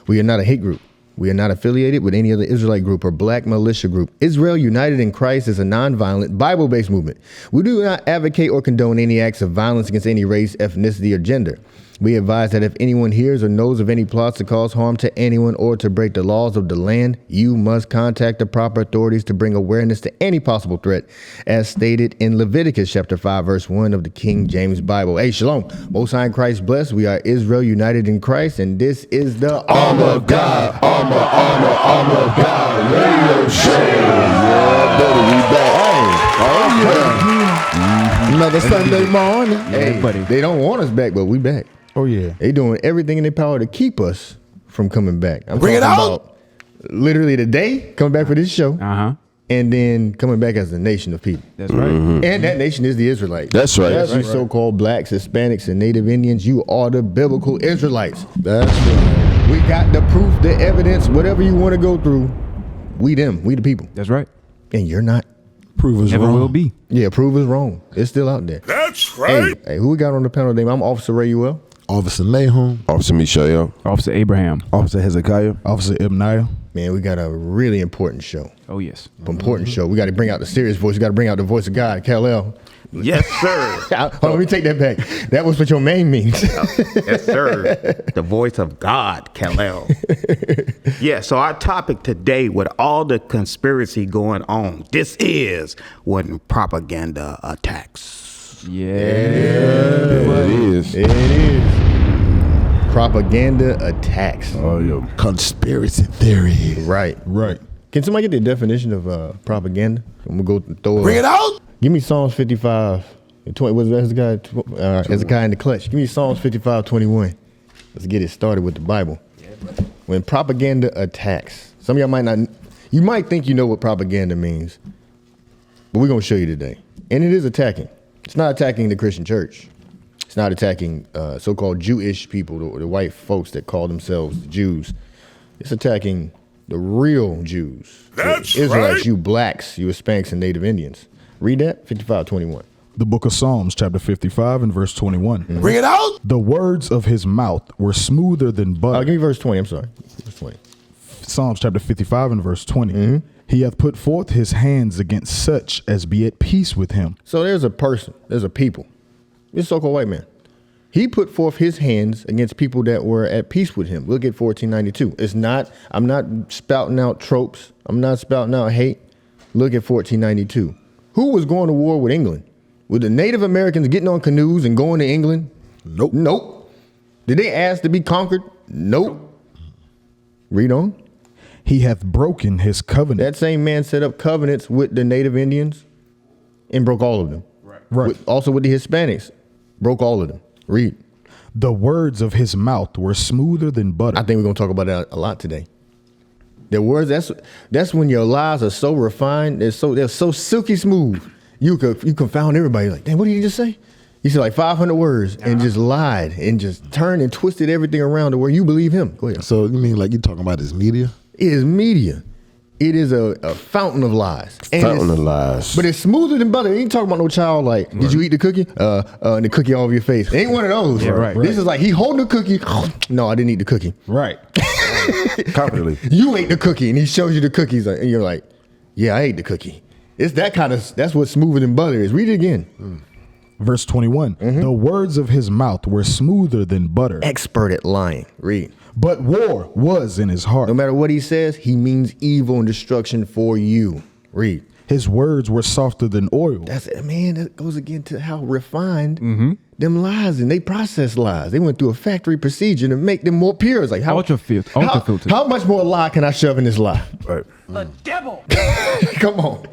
We are not a hate group. We are not affiliated with any other Israelite group or black militia group. Israel United in Christ is a nonviolent, Bible-based movement. We do not advocate or condone any acts of violence against any race, ethnicity, or gender. We advise that if anyone hears or knows of any plots to cause harm to anyone or to break the laws of the land, you must contact the proper authorities to bring awareness to any possible threat, as stated in Leviticus chapter 5, verse 1 of the King James Bible. Hey, shalom. Most High in Christ blessed. We are Israel United in Christ, and this is the Armor of God, armor of God, radio show. Yeah, buddy, we back. Oh, yeah. Another Sunday morning. Hey, buddy. They don't want us back, but we back. Oh, yeah. They doing everything in their power to keep us from coming back. I'm Bring it talking out. about literally today, coming back for this show, and then coming back as a nation of people. That's right. And that nation is the Israelites. That's right. That's you so-called blacks, Hispanics, and Native Indians. You are the biblical Israelites. That's right. We got the proof, the evidence, whatever you want to go through. We them. We the people. That's right. And you're not. Prove us Never wrong. will be. Yeah, prove us wrong. It's still out there. That's right. Hey, who we got on the panel today? I'm Officer Rayuel. Officer Nahum. Officer Mishael. Officer Abraham. Officer Hezekiah. Officer Ibniah. Man, we got a really important show. Oh, yes. Important show. We got to bring out the serious voice. We got to bring out the voice of God, Kal-El. Yes, sir. Hold on, let me take that back. That was what your name means. Yes, sir. The voice of God, Kal-El. Yeah, so our topic today, with all the conspiracy going on, this is when propaganda attacks. Yeah. It is. It is. Propaganda attacks. Oh, yo. Conspiracy theory. Right. Right. Can somebody get the definition of propaganda? I'm going to go throw Bring it out. Give me Psalms 55. 20, was Hezekiah? Hezekiah in the clutch. Give me Psalms 55:21. Let's get it started with the Bible. When propaganda attacks, some of y'all might not. You might think you know what propaganda means, but we're gonna show you today. And it is attacking. It's not attacking the Christian church. It's not attacking so-called Jewish people, the white folks that call themselves Jews. It's attacking the real Jews. That's Israelites, right. you blacks, you Hispanics, and Native Indians. Read that, 55:21. The book of Psalms, chapter 55 and verse 21. Bring it out. The words of his mouth were smoother than butter. Give me verse 20. I'm sorry. Verse 20. Psalms chapter 55 and verse 20. He hath put forth his hands against such as be at peace with him. So there's a person, there's a people. This so-called white man. He put forth his hands against people that were at peace with him. Look at 1492. It's not, I'm not spouting out tropes. I'm not spouting out hate. Look at 1492. Who was going to war with England? Were the Native Americans getting on canoes and going to England? Nope. Nope. Did they ask to be conquered? Nope. Read on. He hath broken his covenant. That same man set up covenants with the Native Indians and broke all of them. Right. Also with the Hispanics, broke all of them. Read. The words of his mouth were smoother than butter. I think we're going to talk about that a lot today. The words, that's when your lies are so refined, they're so silky smooth. You confound everybody. Like, damn, what did he just say? He said like 500 words and just lied and just turned and twisted everything around to where you believe him. Go ahead. So you mean like you talking about his media? It is media. It is a fountain of lies. And Fountain of lies. But it's smoother than butter. It ain't talking about no child like, did you eat the cookie? And the cookie all over your face. It ain't one of those. Yeah, right. This is like, he holding the cookie. No, I didn't eat the cookie. Right. Confidently. You ate the cookie, and he shows you the cookies, and you're like, yeah, I ate the cookie. It's that kind of, that's what smoother than butter is. Read it again. Verse 21. The words of his mouth were smoother than butter. Expert at lying. Read. But war was in his heart. No matter what he says, he means evil and destruction for you. Read. His words were softer than oil. That's it, man. That goes again to how refined them lies, and they process lies. They went through a factory procedure to make them more pure. It's like how Ultra-filtered. how much more lie can I shove in this lie? Right. The devil. Come on.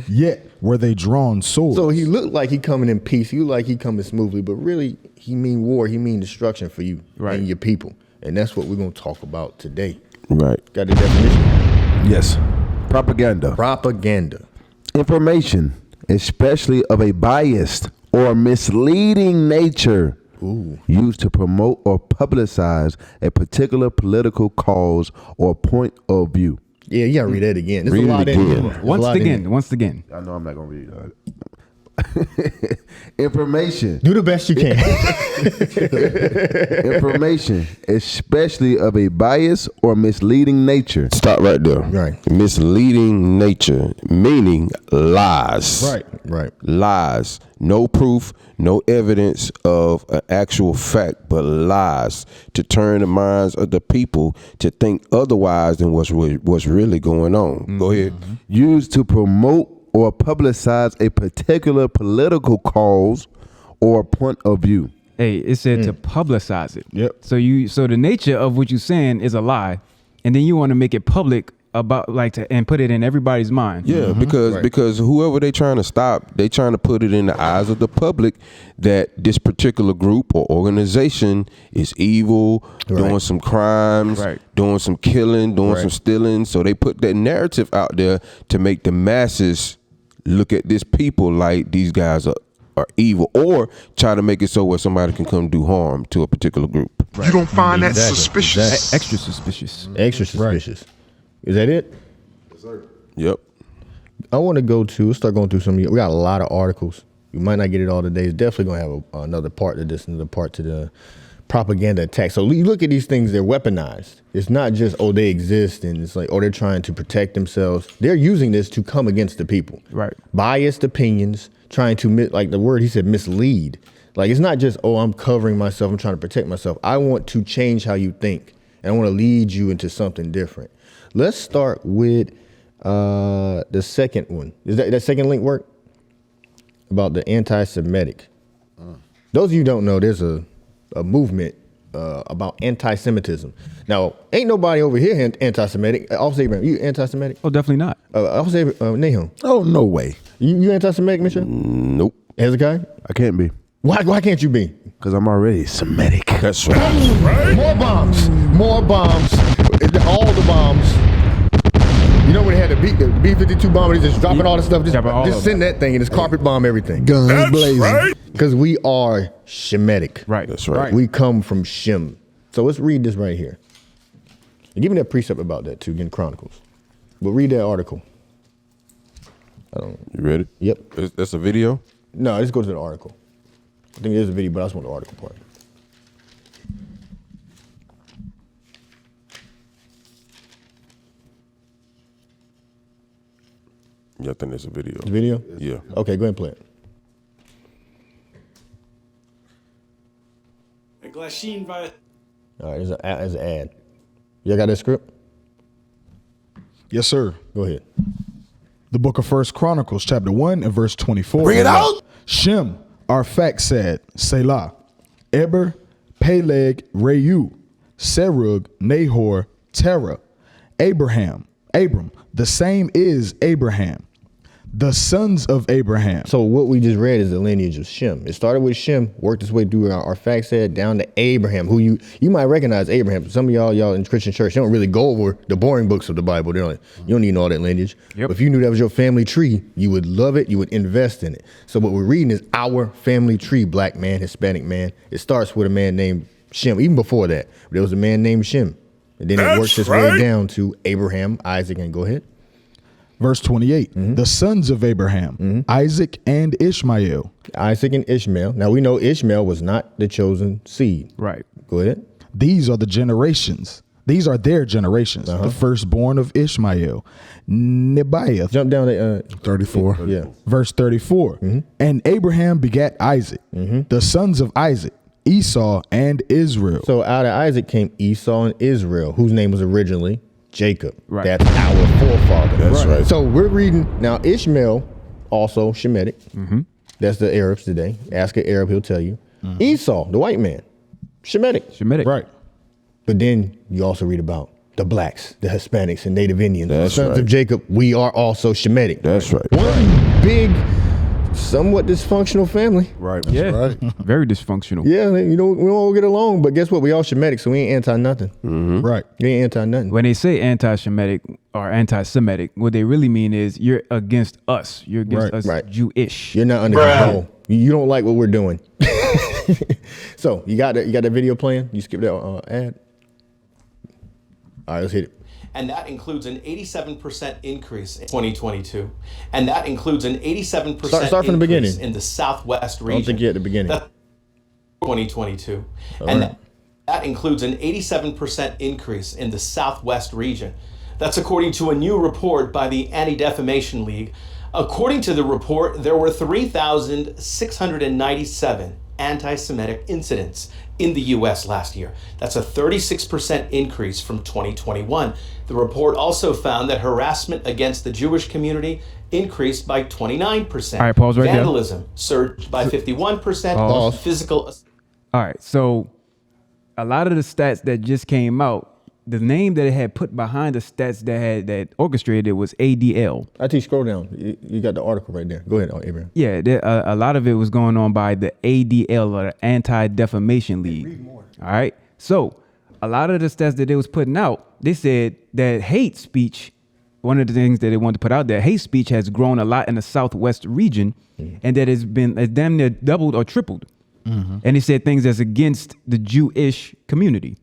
Yet were they drawn swords. So he looked like he coming in peace. He looked like he coming smoothly, but really he mean war. He mean destruction for you and your people. And that's what we're going to talk about today. Right. Got the definition? Yes. Propaganda. Propaganda. Information, especially of a biased or misleading nature, used to promote or publicize a particular political cause or point of view. Yeah, you got to read that again. There's Read a lot it in again. there. There's a lot in there. Once again. I know I'm not going to read that. Information. Do the best you can. Information, especially of a biased or misleading nature. Stop right there. Right. Misleading nature, meaning lies. Right. Lies. No proof, no evidence of an actual fact, but lies to turn the minds of the people to think otherwise than what's really going on. Go ahead. Used to promote or publicize a particular political cause or point of view. Hey, it said to publicize it. Yep. So the nature of what you're saying is a lie, and then you want to make it public about and put it in everybody's mind. Yeah, because whoever they trying to stop, they trying to put it in the eyes of the public that this particular group or organization is evil, doing some crimes, doing some killing, doing some stealing. So they put that narrative out there to make the masses look at this people like these guys are evil, or try to make it so where somebody can come do harm to a particular group. You don't find that suspicious? Extra suspicious. Extra suspicious. Is that it? Yes, sir. Yep. I want to start going through some. We got a lot of articles. We might not get it all today. It's definitely going to have another part to this, another part to the propaganda attack. So you look at these things, they're weaponized. It's not just, they exist and it's like, they're trying to protect themselves. They're using this to come against the people. Right. Biased opinions, trying to, like the word he said, mislead. Like, it's not just, I'm covering myself, I'm trying to protect myself. I want to change how you think, and I want to lead you into something different. Let's start with the second one. Does that second link work? About the anti-Semitic. Those of you who don't know, there's a movement about anti-Semitism. Now, ain't nobody over here anti-Semitic. Officer Abraham, you anti-Semitic? Oh, definitely not. Officer Nahum, Oh, no way. you anti-Semitic, Michelle? Nope. Hezekiah? I can't be, Why can't you be? because I'm already Semitic. That's right. More bombs. All the bombs. You know when they had the B-52 bomber, they just dropping all the stuff, just send that thing and just carpet bomb everything. Guns blazing. Because we are Shemitic. Right. That's right. We come from Shem. So let's read this right here. And give me that precept about that too, in Chronicles. But read that article. You ready? Yep. That's a video? No, let's go to the article. I think there's a video, but I just want the article part. Yeah, I think that's a video. The video? Yeah. Okay, go ahead and play it. All right, there's an ad. Y'all got that script? Yes, sir. Go ahead. The book of First Chronicles, chapter 1 and verse 24. Bring it out. Shem, Arphaxad, Selah, Eber, Peleg, Reu, Serug, Nahor, Terah, Abram. The same is Abraham. The sons of Abraham. So what we just read is the lineage of Shem. It started with Shem, worked its way through our Arphaxad down to Abraham, who you might recognize Abraham. Some of y'all in Christian church, they don't really go over the boring books of the Bible. You don't need all that lineage. Yep. But if you knew that was your family tree, you would love it. You would invest in it. So what we're reading is our family tree, black man, Hispanic man. It starts with a man named Shem. Even before that, there was a man named Shem. And then it works its way down to Abraham, Isaac, and go ahead. Verse 28, the sons of Abraham, Isaac and Ishmael. Isaac and Ishmael. Now we know Ishmael was not the chosen seed. Right. Go ahead. These are the generations. These are their generations. The firstborn of Ishmael, Nebaioth. Jump down to 34. yeah. Verse 34. And Abraham begat Isaac, the sons of Isaac, Esau and Israel. So out of Isaac came Esau and Israel, whose name was originally Jacob. Right. That's our forefather. That's right. So we're reading now Ishmael, also Shemitic. That's the Arabs today. Ask an Arab, he'll tell you. Esau, the white man, Shemitic. Right. But then you also read about the blacks, the Hispanics, and Native Indians, That's the sons right. of Jacob. We are also Shemitic. That's right. One big, somewhat dysfunctional family. Right. Yeah. Right. Very dysfunctional. Yeah, we all get along, but guess what? We all Shemitic, so we ain't anti-nothing. Right. We ain't anti-nothing. When they say anti-Semitic or anti-Semitic, what they really mean is you're against us. You're against us Right. Jewish. You're not under control. You don't like what we're doing. So you got that video playing? You skip that ad? All right, let's hit it. and that includes an 87% increase in 2022. And that includes an 87% Start from the beginning. in the Southwest region. I don't think you're at the beginning. That's 2022. All and right. that includes an 87% increase in the Southwest region. That's according to a new report by the Anti-Defamation League. According to the report, there were 3,697 anti-Semitic incidents in the U.S. last year. That's a 36% increase from 2021. The report also found that harassment against the Jewish community increased by 29%. All right, pause right there. Vandalism surged by 51%. Pause. Physical. All right, so a lot of the stats that just came out, the name that it had put behind the stats that orchestrated it was ADL. Scroll down. You got the article right there. Go ahead, Abraham. Yeah, a lot of it was going on by the ADL, or the Anti-Defamation League. Read more. All right, so a lot of the stats that they was putting out, they said that hate speech, one of the things that they wanted to put out there, hate speech has grown a lot in the Southwest region, and that it's damn near doubled or tripled. And they said things that's against the Jewish community.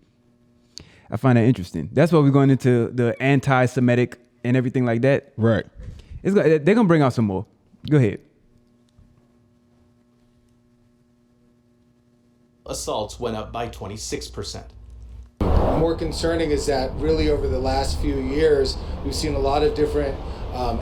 I find that interesting. That's why we're going into the anti-Semitic and everything like that. Right. They're going to bring out some more. Go ahead. Assaults went up by 26%. More concerning is that really over the last few years, we've seen a lot of different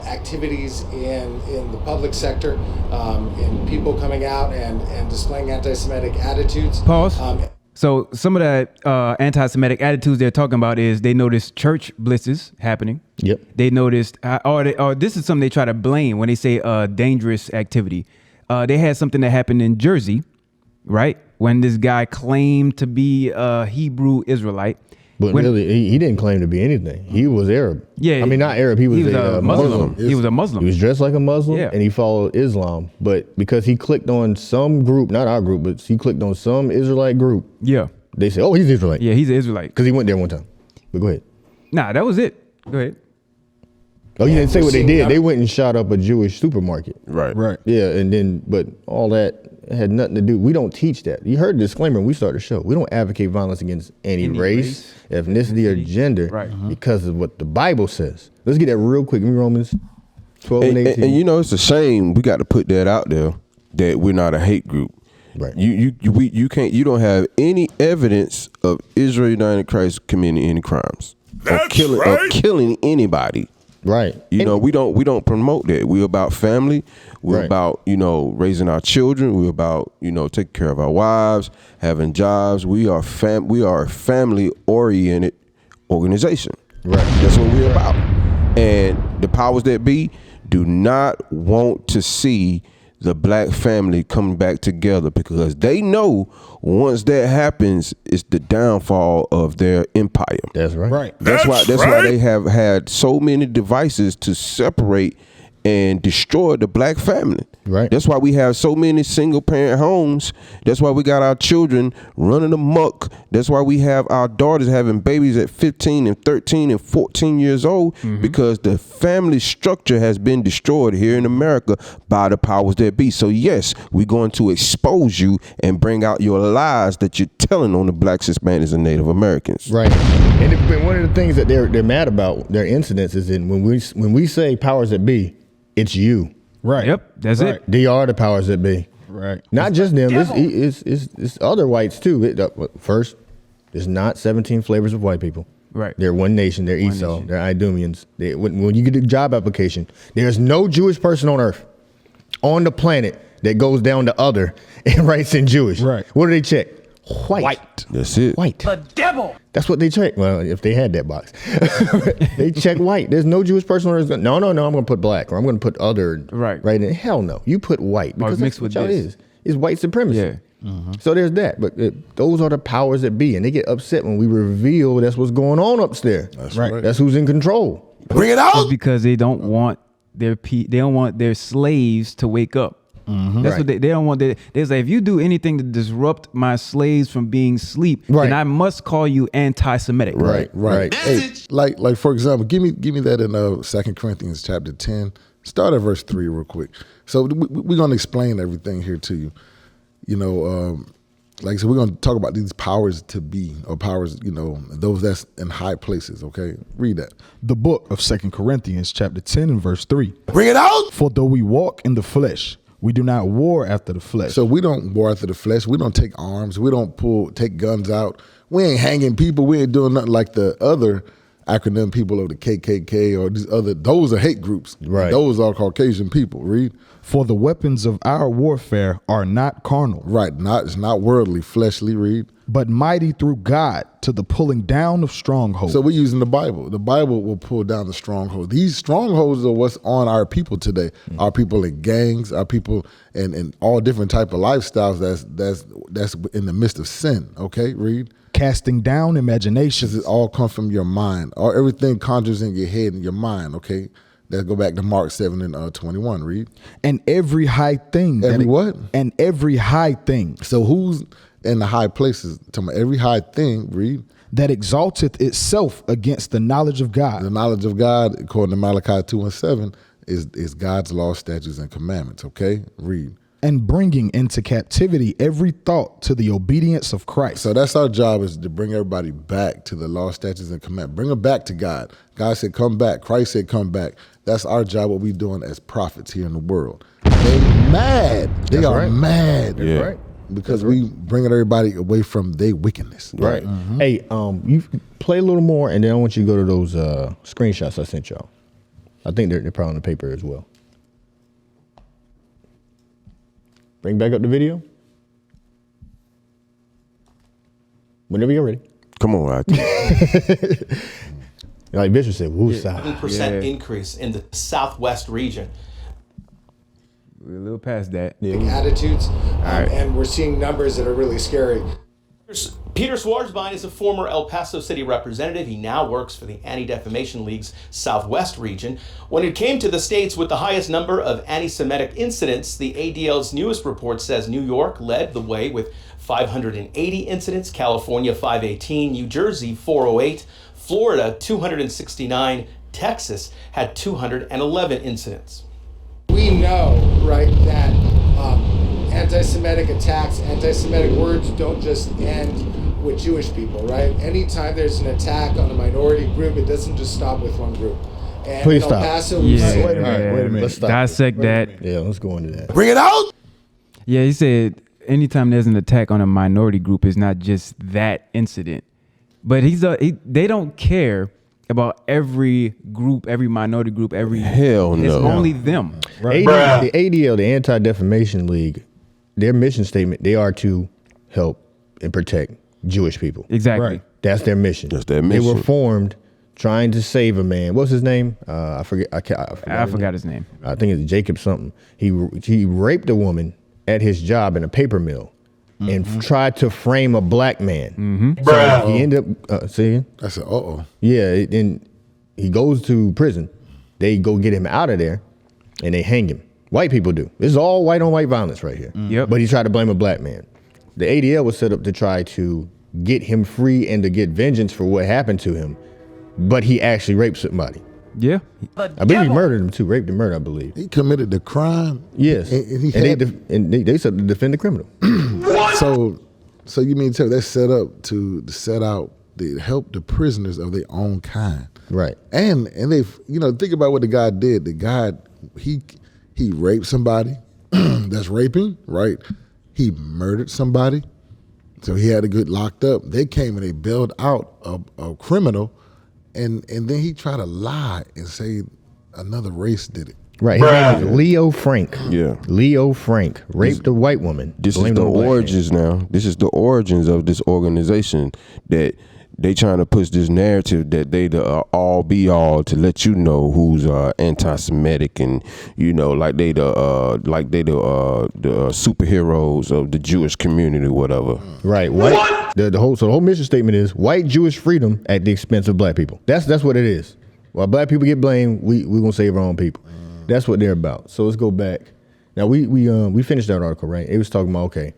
activities in the public sector, in people coming out and displaying anti-Semitic attitudes. Pause. So some of that anti-Semitic attitudes they're talking about is they noticed church blitzes happening. Yep. They noticed, or this is something they try to blame when they say dangerous activity. They had something that happened in Jersey, right? When this guy claimed to be a Hebrew Israelite. But really, he didn't claim to be anything. He was Arab. Yeah. I mean, not Arab. He was a Muslim. He was a Muslim. He was dressed like a Muslim, Yeah. and he followed Islam. But because he clicked on some group, not our group, but he clicked on some Israelite group, Yeah. they said, oh, he's Israelite. Yeah, he's an Israelite. Because he went there one time. But go ahead. Nah, that was it. Go ahead. Oh, you didn't say what they did. They went and shot up a Jewish supermarket. Right. Yeah, and then, but all that had nothing to do. We don't teach that. You heard the disclaimer when we started the show. We don't advocate violence against any race, ethnicity, or gender because of what the Bible says. Let's get that real quick. Give me Romans 12 and 18. And you know, it's a shame we got to put that out there that we're not a hate group. Right. You don't have any evidence of Israel United Christ committing any crimes or killing anybody. Right. You know, we don't promote that. We're about family. We're about, raising our children. We're about, taking care of our wives, having jobs. We are a family oriented organization. Right. That's what we're about. And the powers that be do not want to see the black family coming back together because they know once that happens, it's the downfall of their empire. That's right. That's why they have had so many devices to separate and destroy the black family. Right. That's why we have so many single parent homes. That's why we got our children running amok. That's why we have our daughters having babies at 15 and 13 and 14 years old because the family structure has been destroyed here in America by the powers that be. So yes, we're going to expose you and bring out your lies that you're telling on the blacks, Hispanics, and Native Americans. Right. And one of the things that they're mad about, their incidents, is in when we say powers that be, it's you. Right. Yep. That's it. They are the powers that be. Right. Not just them. It's other whites too. First, there's not 17 flavors of white people. Right. They're one nation. They're Esau. They're Idumeans. When you get a job application, there's no Jewish person on earth, on the planet, that goes down to other and writes in Jewish. Right. What do they check? White. That's it. White. The devil. That's what they check. Well, if they had that box. They check white. There's no Jewish person on earth. No, I'm going to put black, or I'm going to put other. Right. In. Hell no. You put white. Because mixed that's what with y'all this. is. It's white supremacy. Yeah. So there's that. But those are the powers that be. And they get upset when we reveal that's what's going on upstairs. That's right. That's who's in control. Bring it out. It's because they don't want their slaves to wake up. That's what they don't want. They say, if you do anything to disrupt my slaves from being asleep, then I must call you anti-Semitic. Right. Hey, like for example, give me that in 2 Corinthians chapter 10. Start at verse 3 real quick. So we're gonna explain everything here to you. Like, so we're going to talk about these powers to be, or powers, those that's in high places, okay? Read that. The book of 2 Corinthians chapter 10 and verse 3. Bring it out! For though we walk in the flesh, we do not war after the flesh. So we don't war after the flesh. We don't take arms. We don't take guns out. We ain't hanging people. We ain't doing nothing like the other acronym people of the KKK or those are hate groups. Right. Those are Caucasian people. Read. For the weapons of our warfare are not carnal. Right. It's not worldly, fleshly. Read. But mighty through God to the pulling down of strongholds. So we're using the Bible. The Bible will pull down the strongholds. These strongholds are what's on our people today. Mm-hmm. Our people in gangs, our people in all different type of lifestyles that's in the midst of sin. Okay, read. Casting down imaginations. This all comes from your mind. Or everything conjures in your head and your mind. Okay. Let's go back to Mark 7 and 21. Read. And every high thing. What? And every high thing. So who's in the high places? Talking about every high thing. Read. That exalteth itself against the knowledge of God. The knowledge of God, according to Malachi 2 and 7, is God's law, statutes, and commandments. Okay. Read. And bringing into captivity every thought to the obedience of Christ. So that's our job, is to bring everybody back to the law, statutes, and commandments. Bring them back to God. God said, come back. Christ said, come back. That's our job, what we're doing as prophets here in the world. They're mad. They are mad. That's right. Because we bringing everybody away from their wickedness. Right. Mm-hmm. Hey, you play a little more, and then I want you to go to those screenshots I sent y'all. I think they're probably on the paper as well. Bring back up the video. Whenever you're ready. Come on, out Like Bishop said, woo side. 7% increase in the Southwest region. We're a little past that. Attitudes, and we're seeing numbers that are really scary. Peter Schwarzbein is a former El Paso City representative. He now works for the Anti-Defamation League's Southwest region. When it came to the states with the highest number of anti-Semitic incidents, the ADL's newest report says New York led the way with 580 incidents, California 518, New Jersey 408, Florida 269, Texas had 211 incidents. We know, right, that anti-Semitic attacks, anti-Semitic words don't just end with Jewish people, right? Anytime there's an attack on a minority group, it doesn't just stop with one group. And Please El stop. Paso, Wait a minute. Let's stop. Dissect that. Yeah, let's go into that. Bring it out. Yeah, he said anytime there's an attack on a minority group, it's not just that incident. But they don't care about every group, every minority group, Hell no. It's only them. Right. The ADL, the Anti-Defamation League, their mission statement, they are to help and protect Jewish people. Exactly. Right. That's their mission. That's their mission. They were formed trying to save a man. What's his name? I forget. I forgot his name. I think it's Jacob something. He raped a woman at his job in a paper mill and tried to frame a black man. Mm-hmm. So he ended up saying, I said, uh-oh. yeah, and he goes to prison. They go get him out of there, and they hang him. White people do. This is all white on white violence right here. Yep. But he tried to blame a black man. The ADL was set up to try to get him free and to get vengeance for what happened to him. But he actually raped somebody. Yeah. I believe he murdered him too. Raped and murdered, I believe. He committed the crime. Yes. And they said to defend the criminal. So you mean to tell me that's set up to set out to help the prisoners of their own kind. Right. And they, think about what the guy did. The guy, he raped somebody that's raping, right? He murdered somebody. So he had to get locked up. They came and they bailed out a criminal, and then he tried to lie and say another race did it. Right. His name is Leo Frank. Yeah. Leo Frank raped a white woman. This is the origins now. This is the origins of this organization, that they trying to push this narrative that they the all be all to let you know who's anti-Semitic, and like they the superheroes of the Jewish community, whatever. Right. White. The whole mission statement is white Jewish freedom at the expense of black people. That's what it is. While black people get blamed, we gonna save our own people. That's what they're about. So let's go back. Now we finished that article, right? It was talking about, okay,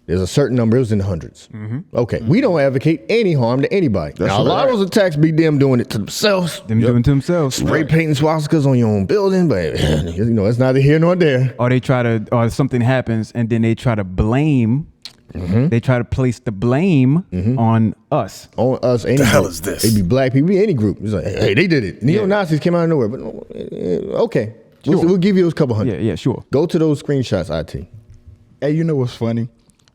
there's a certain number. It was in the hundreds. Mm-hmm. Okay, we don't advocate any harm to anybody. Now, a lot of those attacks be them doing it to themselves. Doing it to themselves. Spray painting swastikas on your own building, but it's neither here nor there. Or something happens and then they try to blame They try to place the blame on us. On us, any The hell group. is this? It be black people, be any group. It's like, hey, they did it. Neo-Nazis came out of nowhere. But okay, we'll give you those couple hundred. Yeah, sure. Go to those screenshots, IT. Hey, you know what's funny?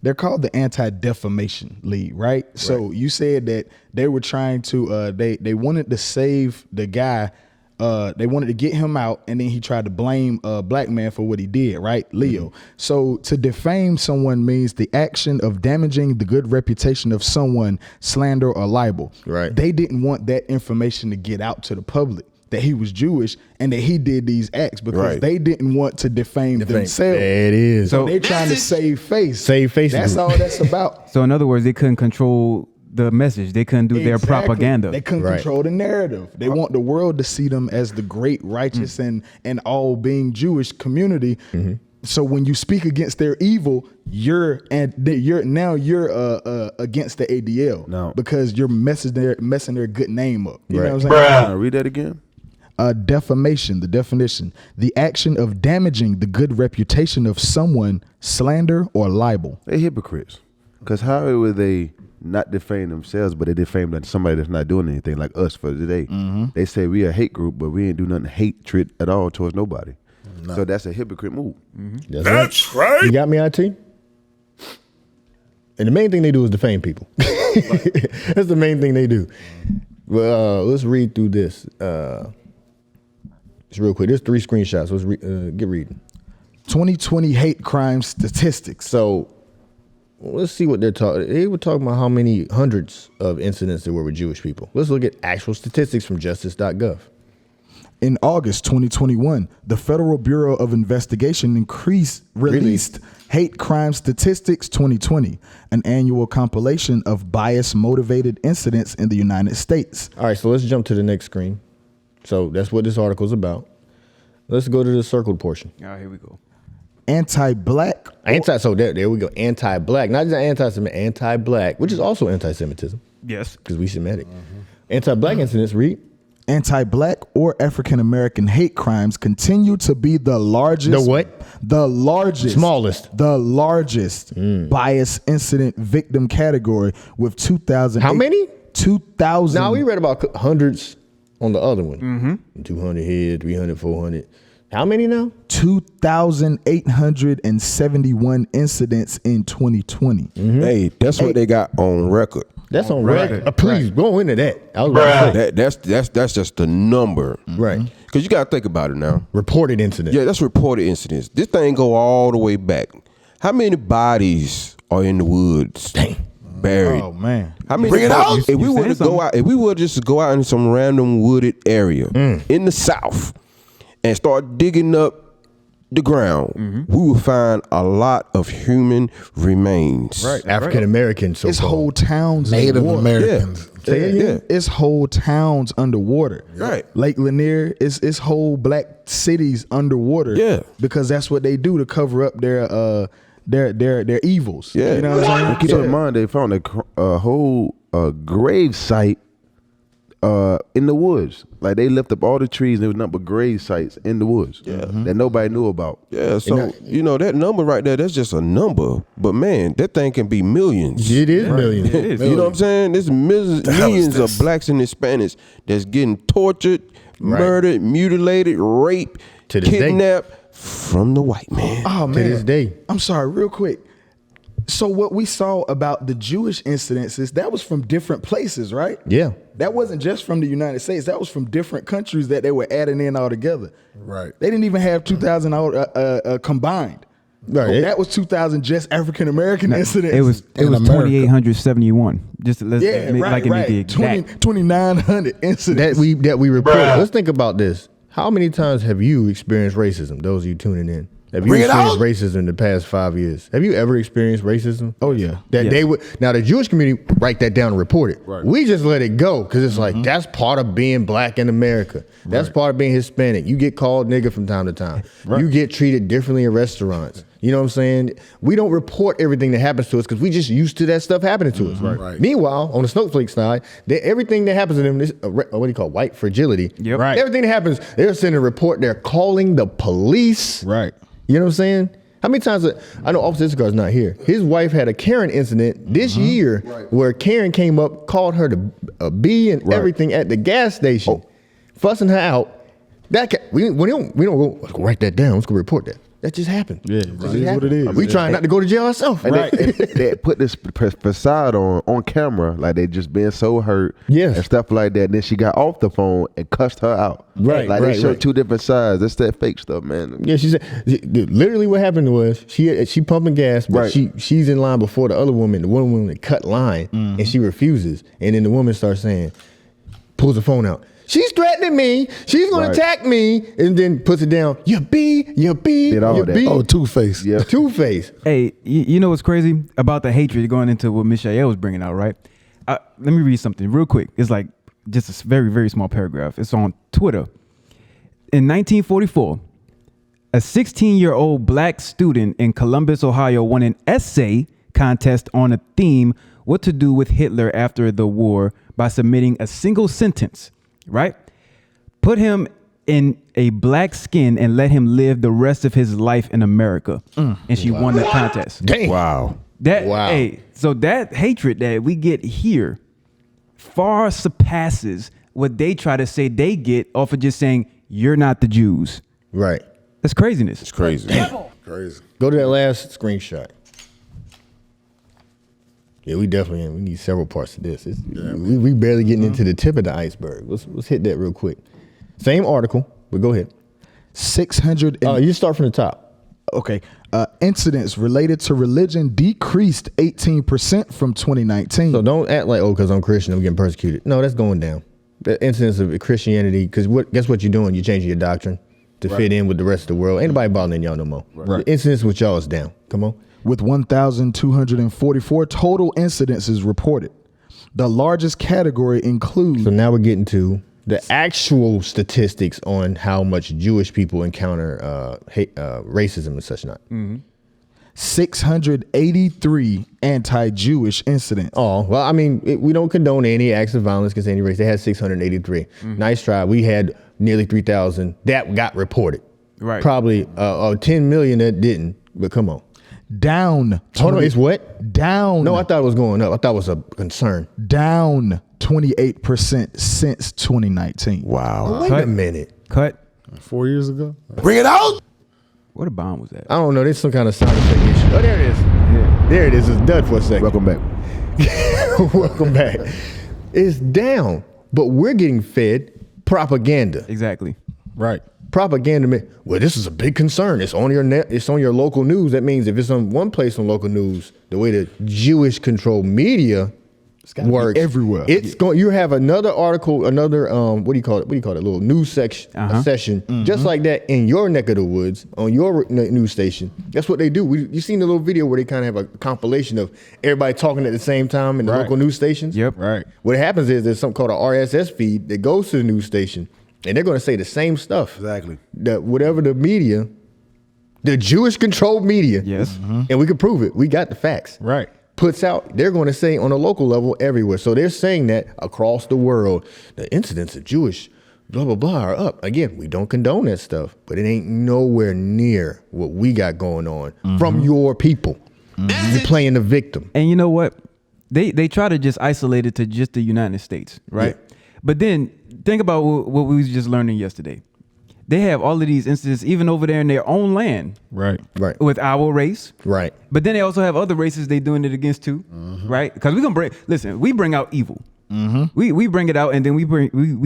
They're called the Anti-Defamation League, right? So you said that they were trying to, they wanted to save the guy. They wanted to get him out, and then he tried to blame a black man for what he did, right? Leo. So to defame someone means the action of damaging the good reputation of someone, slander or libel. Right. They didn't want that information to get out to the public, that he was Jewish and that he did these acts, because they didn't want to defame themselves. There it is. So they're trying to save face. Save face. That's all that's about. So in other words, they couldn't control the message. They couldn't do their Exactly. propaganda. They couldn't control the narrative. They want the world to see them as the great, righteous, and all being Jewish community. So when you speak against their evil, you're against the ADL. No. Because you're messing their good name up. You know what I'm saying? Can I read that again? Defamation, the definition, the action of damaging the good reputation of someone, slander or libel. They hypocrites. Because how would they not defame themselves, but they defame somebody that's not doing anything, like us for today? They say we a hate group, but we ain't do nothing hatred at all towards nobody. So that's a hypocrite move. That's right. You got me, IT? And the main thing they do is defame people. That's the main thing they do. Well, let's read through this. Just real quick. There's 3 screenshots. Let's get reading. 2020 hate crime statistics. So let's see what they're talking. They were talking about how many hundreds of incidents there were with Jewish people. Let's look at actual statistics from justice.gov. In August 2021, the Federal Bureau of Investigation released Hate Crime Statistics 2020, an annual compilation of bias-motivated incidents in the United States. All right, so let's jump to the next screen. So that's what this article is about. Let's go to the circled portion. All right, here we go. Anti-black. So there we go. Anti-black, not just anti-Semitic, anti-black, which is also anti-Semitism. Yes. Because we Semitic. Anti-black incidents, read. Anti-black or African-American hate crimes continue to be the largest. The what? The largest. Smallest. The largest bias incident victim category with 2,000. How many? 2,000. Now, we read about hundreds on the other one. 200 here, 300, 400. How many now? 2,871 incidents in 2020. Hey, that's what they got on record. That's on record. Please go into that. I was about to say. That's just the number, right? Because you got to think about it now. Reported incidents. Yeah, that's reported incidents. This thing go all the way back. How many bodies are in the woods? Buried. Oh man! How many? Bring it out. If we were to go out, if we were just to go out in some random wooded area in the South and start digging up the ground, we will find a lot of human remains. Right. African Americans. It's whole towns. Native underwater. Americans. It's whole towns underwater. Right. Lake Lanier is whole black cities underwater. Yeah. Because that's what they do to cover up their evils. Yeah. You know what I'm saying? Keep in mind, they found a whole grave site in the woods. Like they left up all the trees and there was nothing but grave sites in the woods that nobody knew about. Yeah, so that number right there, that's just a number. But man, that thing can be millions. It is millions. It is. You know what I'm saying? There's millions of blacks and Hispanics that's getting tortured, murdered, mutilated, raped, kidnapped from the white man. Oh man. To this day. I'm sorry, real quick. So what we saw about the Jewish incidences, that was from different places, right? Yeah. That wasn't just from the United States. That was from different countries that they were adding in all together. Right. They didn't even have 2,000 combined. Right. That was 2,000 just African American incidents. It was America. 2,871. Just let's make right. the exact 2,900 incidents that we reported. Let's think about this. How many times have you experienced racism? Those of you tuning in. Have you experienced racism in the past 5 years? Have you ever experienced racism? Oh yeah. They would. Now the Jewish community write that down and report it. Right. We just let it go because it's like that's part of being black in America. That's part of being Hispanic. You get called nigga from time to time. You get treated differently in restaurants. You know what I'm saying? We don't report everything that happens to us because we just used to that stuff happening to us. Right. Meanwhile, on the snowflake side, everything that happens to them, this what do you call it? White fragility. Yep. Right. Everything that happens, they're sending a report. They're calling the police. Right. You know what I'm saying? How many times I know Officer Issacar's not here. His wife had a Karen incident this year where Karen came up, called her a B and everything at the gas station, fussing her out. We don't go, let's go write that down. Let's go report that. That just happened. Yeah, it is what it is. We trying not to go to jail ourselves. And they put this facade on camera, like they just being so hurt, and stuff like that. And then she got off the phone and cussed her out. Like they showed two different sides. That's that fake stuff, man. Yeah, she said literally what happened was she pumping gas, but she's in line before the other woman. The one woman cut line, and she refuses. And then the woman starts saying, pulls the phone out. She's threatening me. She's going to attack me. And then puts it down. You B. Oh, Two-Face. Yeah. Two-Face. Hey, you know what's crazy about the hatred going into what Mishael was bringing out, right? Let me read something real quick. It's like just a very, very small paragraph. It's on Twitter. In 1944, a 16-year-old black student in Columbus, Ohio won an essay contest on a theme, what to do with Hitler after the war, by submitting a single sentence. Right? Put him in a black skin and let him live the rest of his life in America. And she won that contest. Dang. Wow. Hey, so that hatred that we get here far surpasses what they try to say they get off of just saying, you're not the Jews. Right. That's craziness. It's crazy. Crazy. Go to that last screenshot. Yeah, we need several parts of this. We barely getting into the tip of the iceberg. Let's hit that real quick. Same article, but go ahead. 600. You start from the top. Okay. Incidents related to religion decreased 18% from 2019. So don't act like, because I'm Christian, I'm getting persecuted. No, that's going down. The incidents of Christianity, because guess what you're doing? You're changing your doctrine to fit in with the rest of the world. Ain't nobody bothering y'all no more. The incidents with y'all is down. Come on. With 1,244 total incidences reported. The largest category includes... So now we're getting to the actual statistics on how much Jewish people encounter racism and such not. 683 anti-Jewish incidents. Oh, well, I mean, we don't condone any acts of violence against any race. They had 683. Nice try. We had nearly 3,000 that got reported. Right. Probably 10 million that didn't, but come on. Down. Hold on, it's what? Down. No, I thought it was going up. I thought it was a concern. Down 28% since 2019. Wow. Oh, wait a minute. Cut. 4 years ago. Bring it out. What a bomb was that? I don't know. There's some kind of sound effect issue. Oh, there it is. Yeah. There it is. It's done for a second. Welcome back. Welcome back. It's down, but we're getting fed propaganda. Exactly. Right. Propaganda. Well, this is a big concern. It's on your net. It's on your local news. That means if it's on one place on local news, the way the Jewish controlled media works everywhere. It's going. You have another article, another what do you call it? Little news section, a session, just like that in your neck of the woods on your news station. That's what they do. You seen the little video where they kind of have a compilation of everybody talking at the same time in the local news stations. Yep. Right. What happens is there's something called an RSS feed that goes to the news station. And they're going to say the same stuff. Exactly. That whatever the media, the Jewish controlled media, Yes. and we can prove it. We got the facts. Right. Puts out, they're going to say on a local level everywhere. So they're saying that across the world, the incidents of Jewish blah, blah, blah are up. Again, we don't condone that stuff, but it ain't nowhere near what we got going on from your people. You're playing the victim. And you know what? They try to just isolate it to just the United States, right? Yeah. But then think about what we was just learning yesterday. They have all of these instances, even over there in their own land. Right. Right. With our race. Right. But then they also have other races they doing it against too. Right? Because we bring out evil. We bring it out, and then we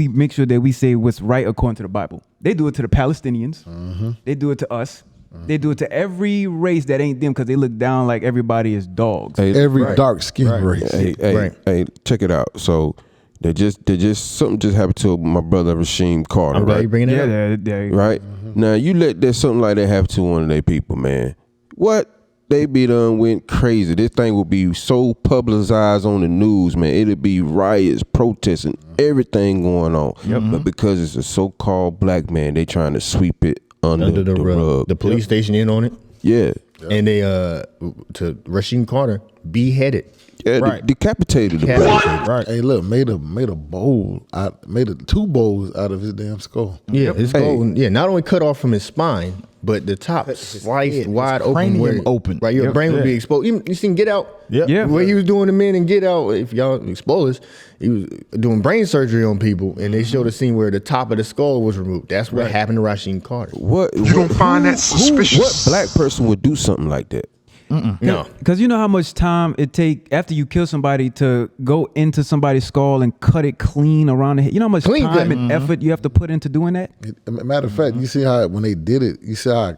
make sure that we say what's right according to the Bible. They do it to the Palestinians. They do it to us. They do it to every race that ain't them because they look down like everybody is dogs. Hey, Every dark skin race. Hey, check it out. So they just something just happened to my brother Rasheem Carter. I'm glad you bringing it up. Right? Now you let something like that happen to one of their people, man. What? They be done went crazy. This thing will be so publicized on the news, man. It'll be riots, protests, and everything going on. But because it's a so-called black man, they trying to sweep it under the rug. The police station in on it. Yeah. And they to Rasheem Carter beheaded. Yeah, decapitated him. Right. Hey, look, made a bowl out, two bowls out of his damn skull. Yeah, his skull. Yeah, not only cut off from his spine, but the top sliced wide open. cranium open. Right, your brain would be exposed. You seen Get Out? Yeah. What he was doing to men in Get Out, if y'all spoilers, he was doing brain surgery on people, and they showed a scene where the top of the skull was removed. That's what happened to Rasheen Carter. What You don't find that suspicious? What black person would do something like that? No. Because you know how much time it take after you kill somebody to go into somebody's skull and cut it clean around the head. You know how much time and effort you have to put into doing that? Matter of fact, you see how when they did it, you see how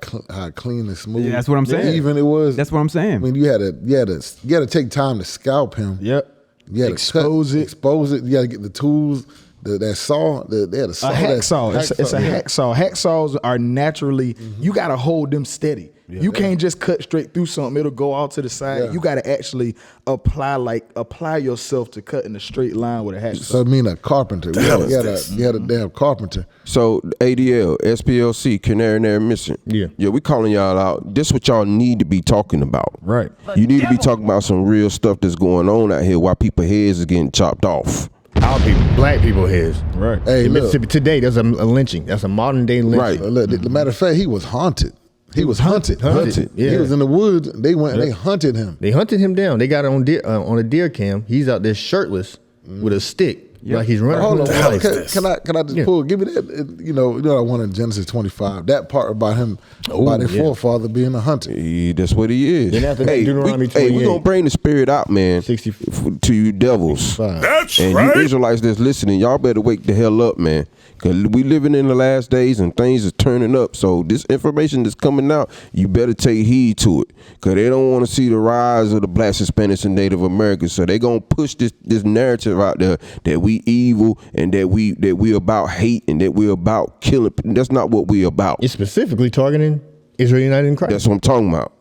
clean and smooth. Yeah, that's what I'm saying. Even it was. That's what I'm saying. I mean, you had to take time to scalp him. Yep. You had Expose to it. Expose it. You got to get the tools. That saw. They had a saw. A hacksaw. It's a yeah. hacksaw. Hacksaws are naturally. You got to hold them steady. You can't just cut straight through something. It'll go out to the side. Yeah. You got to actually apply yourself to cut in a straight line with a hacksaw. So I mean a carpenter. You had a damn carpenter. So ADL, SPLC, Canary Mission. Yeah, we calling y'all out. This what y'all need to be talking about. Right. You need to be talking about some real stuff that's going on out here while people heads is getting chopped off. Our people, black people heads. Right. Hey, In look. Mississippi today, there's a lynching. That's a modern day lynching. Right. Look, the matter of fact, he was haunted. He was hunted. Hunted, yeah. He was in the woods. They went and they hunted him. They hunted him down. They got it on a deer cam. He's out there shirtless with a stick, like he's running. Hold on, from the life. can I just pull? Give me that. You know what I want in Genesis 25. That part about him, about his forefather being a hunter. That's what he is. Then after that, hey, Deuteronomy we 28. gonna bring the spirit out, man, 60 to you devils. That's And right. you Israelites that's listening, y'all better wake the hell up, man. Because we living in the last days and things is turning up. So this information that's coming out, you better take heed to it. Because they don't want to see the rise of the black, Hispanics, and Native Americans. So they going to push this narrative out there that we evil and that we about hate and that we about killing. That's not what we about. It's specifically targeting Israel United in Christ. That's what I'm talking about.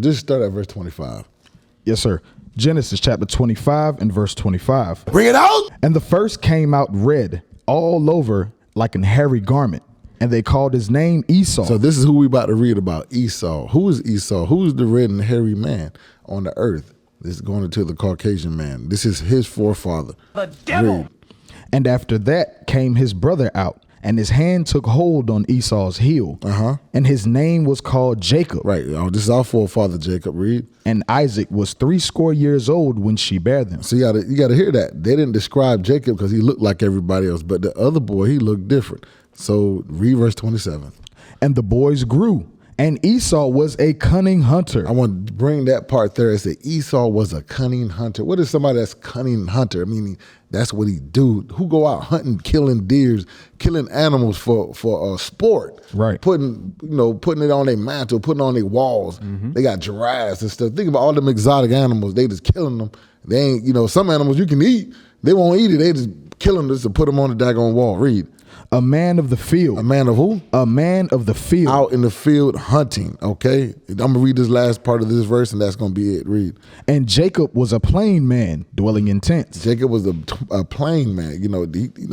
Just start at verse 25. Yes, sir. Genesis chapter 25 and verse 25. Bring it out. And the first came out red all over like an hairy garment, and they called his name Esau. So this is who we about to read about, Esau. Who is Esau? Who is the red and hairy man on the earth? This is going into the Caucasian man. This is his forefather. The devil. Read. And after that came his brother out, and his hand took hold on Esau's heel. And his name was called Jacob. Right. Oh, this is our forefather Jacob. Read. And Isaac was 80 years old when she bare them. So you gotta hear that. They didn't describe Jacob because he looked like everybody else, but the other boy, he looked different. So read verse 27. And the boys grew, and Esau was a cunning hunter. I want to bring that part there. It said Esau was a cunning hunter. What is somebody that's cunning hunter? I mean, that's what he do. Who go out hunting, killing deers, killing animals for sport. Right. Putting it on their mantle, putting it on their walls. They got giraffes and stuff. Think about all them exotic animals. They just killing them. They ain't, some animals you can eat. They won't eat it. They just kill them just to put them on the daggone wall. Read. A man of the field. A man of who? A man of the field. Out in the field hunting, okay? I'm going to read this last part of this verse, and that's going to be it. Read. And Jacob was a plain man dwelling in tents. Jacob was a plain man.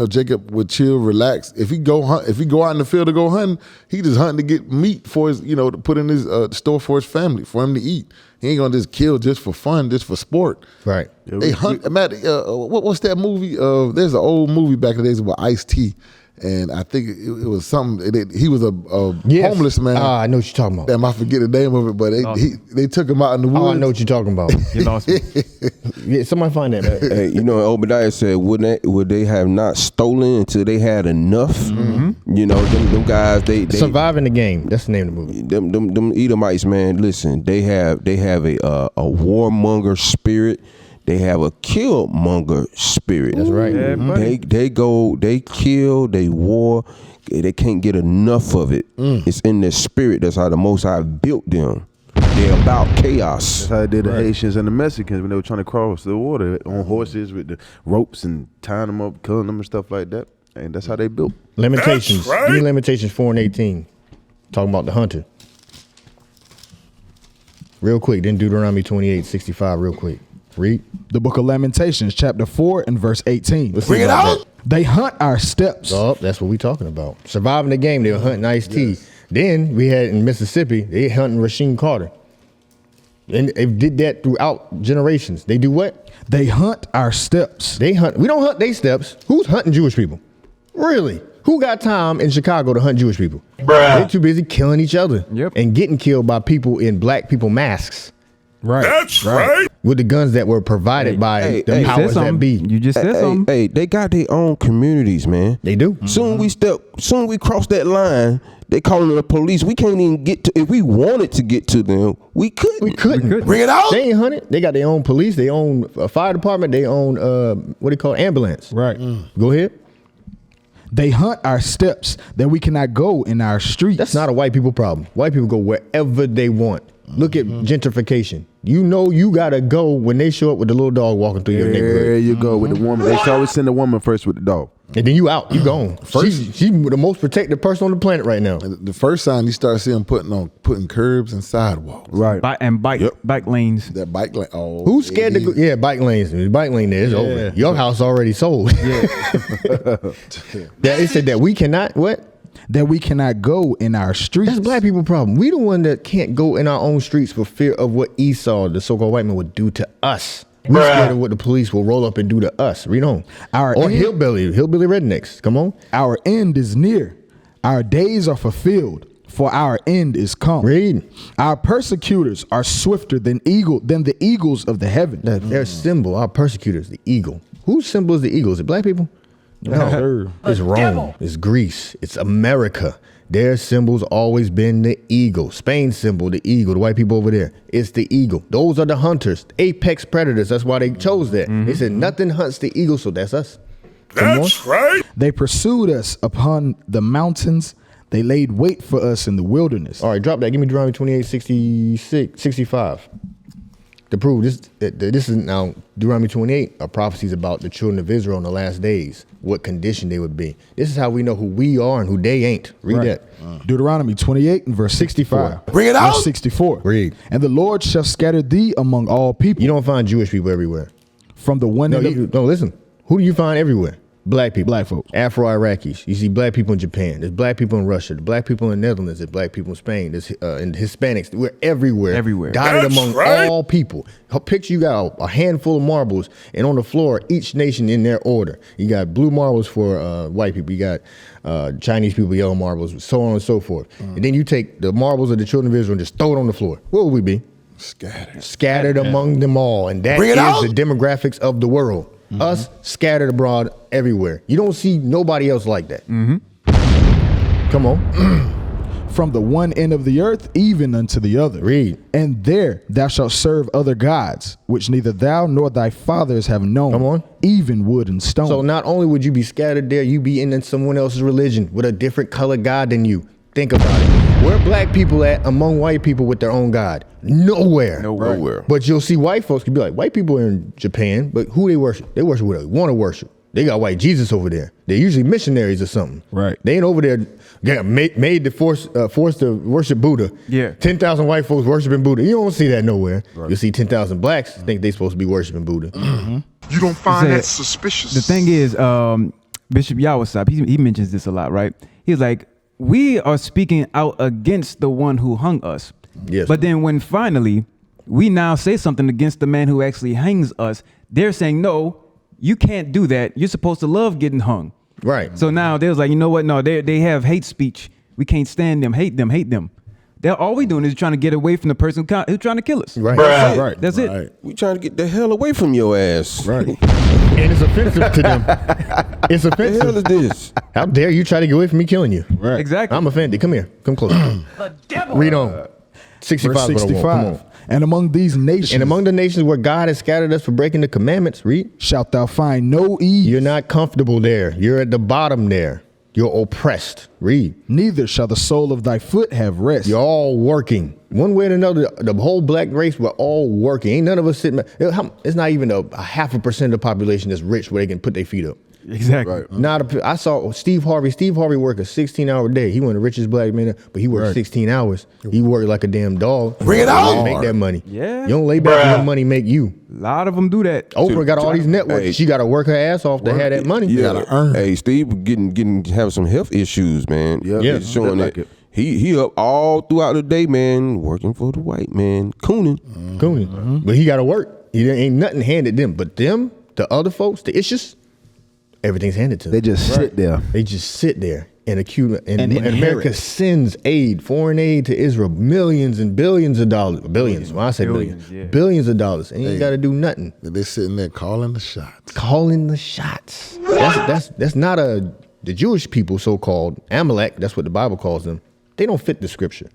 Jacob would chill, relax. If he go out in the field to go hunting, he just hunting to get meat for his, to put in his store for his family, for him to eat. He ain't gonna just kill just for fun, just for sport. Right. They hunt. What's that movie? There's an old movie back in the days about Ice-T. And I think it was something. He was a homeless man. I know what you're talking about. Damn, I forget the name of it, but they took him out in the woods. Oh, I know what you're talking about. You lost me. Yeah, somebody find that. Hey, Obadiah said, would they have not stolen until they had enough? Them guys, they Surviving the Game. That's the name of the movie. Them Edomites, man. Listen, they have a warmonger spirit. They have a killmonger spirit. That's right. Yeah, They kill, they war. They can't get enough of it. It's in their spirit. That's how the Most High built them. They're about chaos. That's how they did the Haitians and the Mexicans when they were trying to cross the water on horses with the ropes and tying them up, killing them and stuff like that. And that's how they built. Limitations. That's right. Give me Limitations 4 and 18. Talking about the hunter. Real quick. Then Deuteronomy 28:65. Real quick. Read. The book of Lamentations, chapter 4 and verse 18. Bring it out. They hunt our steps. Oh, that's what we talking about. Surviving the game. They were hunting Ice-T. Then we had in Mississippi, they hunting Rasheen Carter. And they did that throughout generations. They do what? They hunt our steps. They hunt. We don't hunt their steps. Who's hunting Jewish people? Really? Who got time in Chicago to hunt Jewish people? They're too busy killing each other and getting killed by people in black people masks. Right. That's right. With the guns that were provided by the powers that be. You just said something. Hey, they got their own communities, man. They do. Soon we cross that line, they calling the police. We can't even get to, if we wanted to get to them, we couldn't. We couldn't. Bring it out. They ain't hunted. They got their own police, they own fire department, they own what do you call it? Ambulance. Right. Go ahead. They hunt our steps that we cannot go in our streets. That's not a white people problem. White people go wherever they want. Look at gentrification. You know you gotta go when they show up with the little dog walking through your neighborhood. There you go with the woman. They should always send the woman first with the dog. And then you out, you gone. She's the most protected person on the planet right now. The first sign you start seeing them putting curbs and sidewalks. Right. Bike lanes. That bike lane. Oh, Who's scared to go? Yeah, bike lanes. The bike lane there is over. Your house already sold. It said that we cannot what? That we cannot go in our streets. That's black people problem. We the one that can't go in our own streets for fear of what Esau, the so-called white man, would do to us. We're scared of what the police will roll up and do to us. Read on. Hillbilly rednecks. Come on. Our end is near. Our days are fulfilled, for our end is come. Read. Our persecutors are swifter than the eagles of the heaven. Their symbol, our persecutors, the eagle. Whose symbol is the eagle? Is it black people? No. It's Rome. It's Greece. It's America. Their symbol's always been the eagle. Spain's symbol, the eagle. The white people over there, it's the eagle. Those are the hunters, apex predators. That's why they chose that. They said nothing hunts the eagle, so that's us. That's right. They pursued us upon the mountains. They laid wait for us in the wilderness. All right, drop that. Give me Deuteronomy 28, 65. To prove this is now Deuteronomy 28 are prophecies about the children of Israel in the last days, what condition they would be. This is how we know who we are and who they ain't. Read that. Deuteronomy 28 and verse 65. Bring it out. Verse 64. Read. And the Lord shall scatter thee among all people. You don't find Jewish people everywhere. From the one end of No, listen. Who do you find everywhere? Black people. Black folks. Afro-Iraqis. You see black people in Japan. There's black people in Russia. There's black people in the Netherlands. There's black people in Spain. There's and Hispanics. We're everywhere. Everywhere. Dotted That's among right. all people. Picture you got a handful of marbles, and on the floor, each nation in their order. You got blue marbles for white people. You got Chinese people, yellow marbles, so on and so forth. And then you take the marbles of the children of Israel and just throw it on the floor. What would we be? Scattered among them all. And that is the demographics of the world. Us scattered abroad everywhere. You don't see nobody else like that. Come on. From the one end of the earth even unto the other. Read. And there thou shalt serve other gods, which neither thou nor thy fathers have known. Come on. Even wood and stone. So not only would you be scattered there, you be in someone else's religion with a different colored God than you. Think about it. Where black people at among white people with their own God? Nowhere. Nowhere. But you'll see white folks could be like, white people are in Japan, but who they worship? They worship what they want to worship. They got white Jesus over there. They're usually missionaries or something. Right. They ain't over there made to force to worship Buddha. Yeah. 10,000 white folks worshiping Buddha. You don't see that nowhere. Right. You'll see 10,000 blacks think they supposed to be worshiping Buddha. You don't find that suspicious. The thing is, Bishop Yawasab, he mentions this a lot, right? He's like, we are speaking out against the one who hung us. Yes. But then when finally we now say something against the man who actually hangs us, they're saying, no, you can't do that. You're supposed to love getting hung. Right. So now they're like, you know what? No, they have hate speech. We can't stand them, hate them, hate them. They're all we doing is trying to get away from the person who's trying to kill us. Right. Right. That's it. We trying to get the hell away from your ass. Right. And it's offensive to them. It's What the hell is offensive. this? How dare you try to get away from me killing you? Right. Exactly. I'm offended. Come here. Come closer. The devil. Read on. 65 Verse is what I want. Come 65. on. And among these nations, And among the nations where God has scattered us for breaking the commandments, read. shalt thou find no ease. You're not comfortable there. You're at the bottom there. You're oppressed. Read. Neither shall the sole of thy foot have rest. You're all working. One way or another, the whole black race, we're all working. Ain't none of us sitting. It's not even a 0.5% of the population that's rich where they can put their feet up. Exactly. I saw Steve Harvey. Steve Harvey worked a 16-hour day. He one of the richest black men, but he worked 16 hours. He worked like a damn dog. Bring it out. Make that money. Yeah. You don't lay back and let money make you. A lot of them do that. Oprah got all these networks. Hey. She got to work her ass off to have that money. Yeah. Hey, Steve getting have some health issues, man. Yeah. It's showing Like that it. he up all throughout the day, man, working for the white man, cooning. Coon. But he got to work. He ain't nothing handed them. But them, the other folks, the issues, everything's handed to them. They just sit there. They just sit there and inherit. America sends aid, foreign aid to Israel, millions and billions of dollars. Billions. When I say billions, billions of dollars, and you ain't got to do nothing. They're sitting there calling the shots. Calling the shots. That's not the Jewish people, so-called Amalek. That's what the Bible calls them. They don't fit the scripture.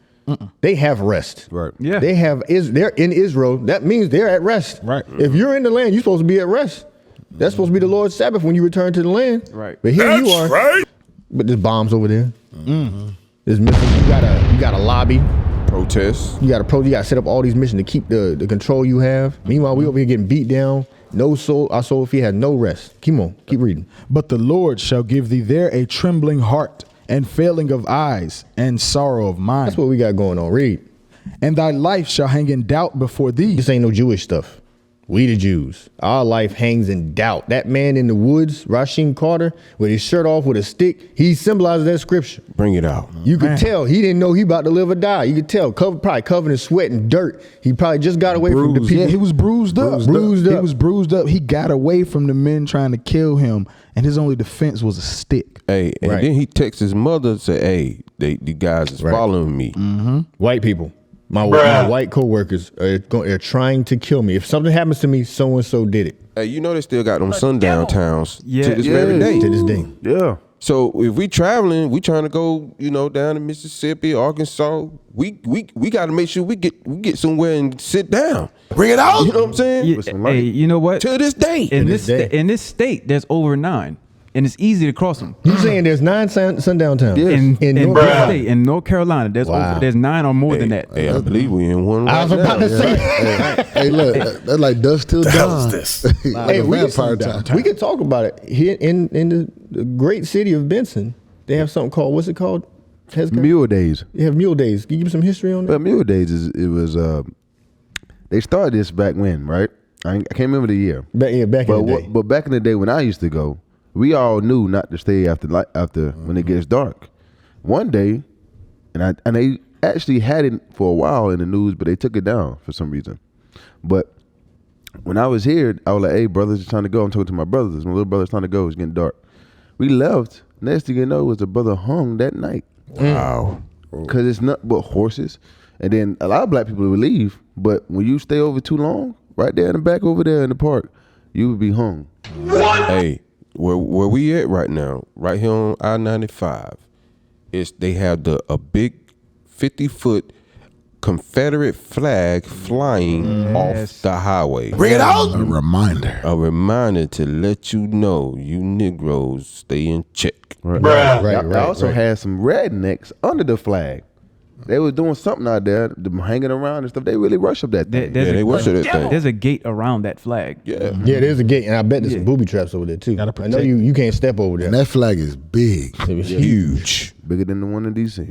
They have rest. Right. Yeah. They're in Israel. That means they're at rest. Right. If you're in the land, you're supposed to be at rest. That's supposed to be the Lord's Sabbath when you return to the land. Right. But here you are. Right. But there's bombs over there. There's missiles. You gotta lobby. Protests. You gotta set up all these missions to keep the control you have. Meanwhile, we over here getting beat down. No soul. Our soul feet has no rest. Keep on. Keep reading. But the Lord shall give thee there a trembling heart and failing of eyes and sorrow of mind. That's what we got going on. Read. And thy life shall hang in doubt before thee. This ain't no Jewish stuff. We the Jews. Our life hangs in doubt. That man in the woods, Rasheen Carter, with his shirt off with a stick, he symbolizes that scripture. Bring it out. You could tell he didn't know he about to live or die. You could tell, probably covered in sweat and dirt. He probably just got away from the people. Yeah, he was bruised up. Bruised up. He was bruised up. He got away from the men trying to kill him, and his only defense was a stick. Hey, and Right. then he texts his mother and say, hey, the guys is following me. White people. My white co-workers are trying to kill me. If something happens to me, so-and-so did it. Hey, you know they still got them sundown towns Yeah. to this very day. To this day. Yeah. So if we traveling, we trying to go, down to Mississippi, Arkansas. We got to make sure we get somewhere and sit down. Bring it out. You know what I'm saying? Yeah, hey, you know what? To this day. In this state, there's over 9, and it's easy to cross them. You saying there's 9 sundown towns? In North Carolina, there's 9 or more than that. Hey, I believe we in one. I was right about now. to say. Hey, look, that's like dusk till dawn. this? Like a vampire time. We could talk about it. Here in the great city of Benson, they have something called, what's it called? Mule Days. They have Mule Days. Can you give me some history on that? But Mule Days they started this back when, right? I can't remember the year. Back in the day. But back in the day when I used to go, we all knew not to stay after when it gets dark. One day, and they actually had it for a while in the news, but they took it down for some reason. But when I was here, I was like, hey, brothers, it's time to go. I'm talking to my brothers. My little brother's trying to go. It's getting dark. We left. Next thing you know, was a brother hung that night. Wow. Because it's not but horses. And then a lot of black people would leave. But when you stay over too long, right there in the back over there in the park, you would be hung. Hey, where we at right now, right here on I-95, they have a big 50-foot Confederate flag flying off the highway. Bring it out. A reminder. A reminder to let you know you Negroes stay in check. Right. Right. I also had some rednecks under the flag. They was doing something out there, hanging around and stuff. They really worship that thing. They worship that thing. There's a gate around that flag. Yeah. Yeah, there's a gate, and I bet there's some booby traps over there too. I know you can't step over there. And that flag is big. It was Huge. Bigger than the one in D.C.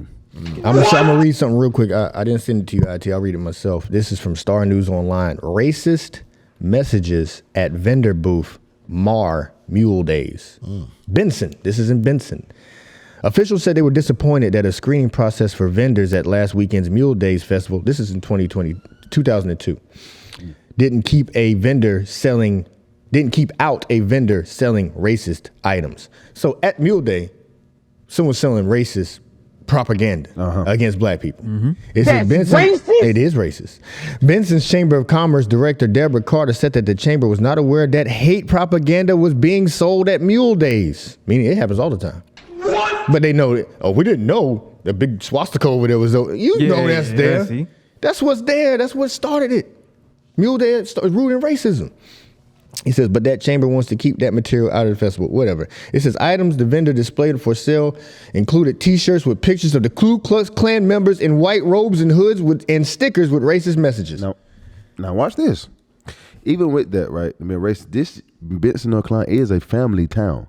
I'm gonna read something real quick. I didn't send it to you, IT. I'll read it myself. This is from Star News Online. Racist messages at vendor booth mar Mule Days. Benson. This is in Benson. Officials said they were disappointed that a screening process for vendors at last weekend's Mule Days festival, this is in 2002, didn't keep out a vendor selling racist items. So at Mule Day, someone's selling racist propaganda against black people. It says racist? It is racist. Benson's Chamber of Commerce director Deborah Carter said that the chamber was not aware that hate propaganda was being sold at Mule Days, meaning it happens all the time. But they know it. Oh, we didn't know the big swastika over there was over. That's there. See? That's what's there. That's what started it. Mule Day started rooting racism. He says, but that chamber wants to keep that material out of the festival, whatever. It says items the vendor displayed for sale included T-shirts with pictures of the Ku Klux Klan members in white robes and hoods and stickers with racist messages. Now watch this. Even with that, right? I mean, this Benson, North Carolina is a family town.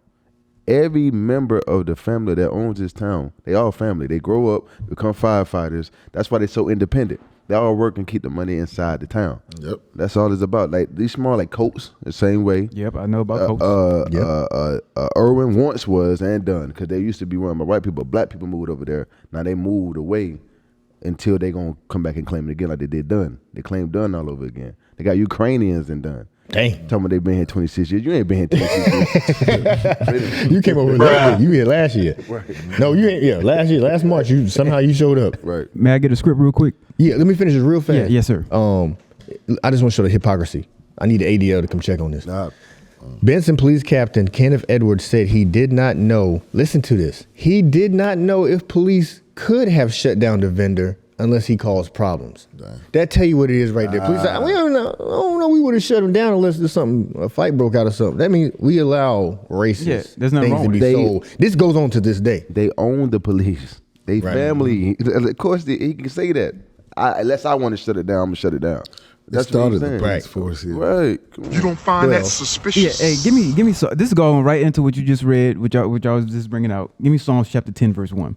Every member of the family that owns this town, they all family. They grow up, become firefighters. That's why they're so independent. They all work and keep the money inside the town. Yep. That's all it's about. Like these small like Coats, the same way. Yep, I know about Coats. Irwin once was and done because they used to be run by white people. Black people moved over there. Now they moved away until they gonna come back and claim it again like they did Dunn. They claim Dunn all over again. They got Ukrainians and Dunn. Dang. Talking about they been here 26 years. You ain't been here 26 years. You came over late. You here last year. Right. No, you ain't. Yeah, last year, last March, you showed up. Right. May I get a script real quick? Yeah, let me finish this real fast. Yeah, yes, sir. I just want to show the hypocrisy. I need the ADL to come check on this. Benson Police Captain Kenneth Edwards said he did not know. Listen to this. He did not know if police could have shut down the vendor unless he caused problems. That tell you what it is right there. Police, we don't know. We would have shut him down unless there's a fight broke out or something. That means we allow racist there's nothing things wrong to with be sold. This goes on to this day. They own the police. They family. Of course, he can say that. Unless I want to shut it down, I'm gonna shut it down. That's started the police force here. Right. You don't find that suspicious? Yeah, hey, give me so this is going right into what you just read, which I was just bringing out. Give me Psalms chapter 10, verse 1.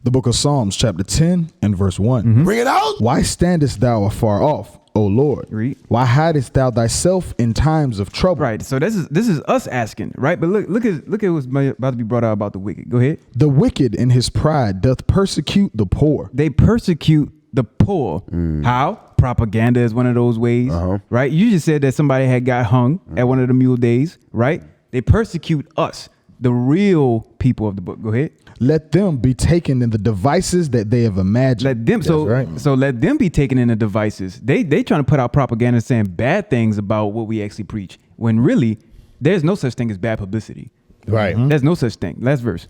The book of Psalms, chapter 10 and verse 1. Bring it out. Why standest thou afar off, O Lord? Read. Why hidest thou thyself in times of trouble? Right. So this is us asking, right? But look at what's about to be brought out about the wicked. Go ahead. The wicked in his pride doth persecute the poor. They persecute the poor. How? Propaganda is one of those ways, right? You just said that somebody had got hung at one of the mule days, right? They persecute us, the real people of the book. Go ahead. Let them be taken in the devices that they have imagined. Let them so let them be taken in the devices. They trying to put out propaganda saying bad things about what we actually preach, when really there's no such thing as bad publicity. Right. There's no such thing. Last verse.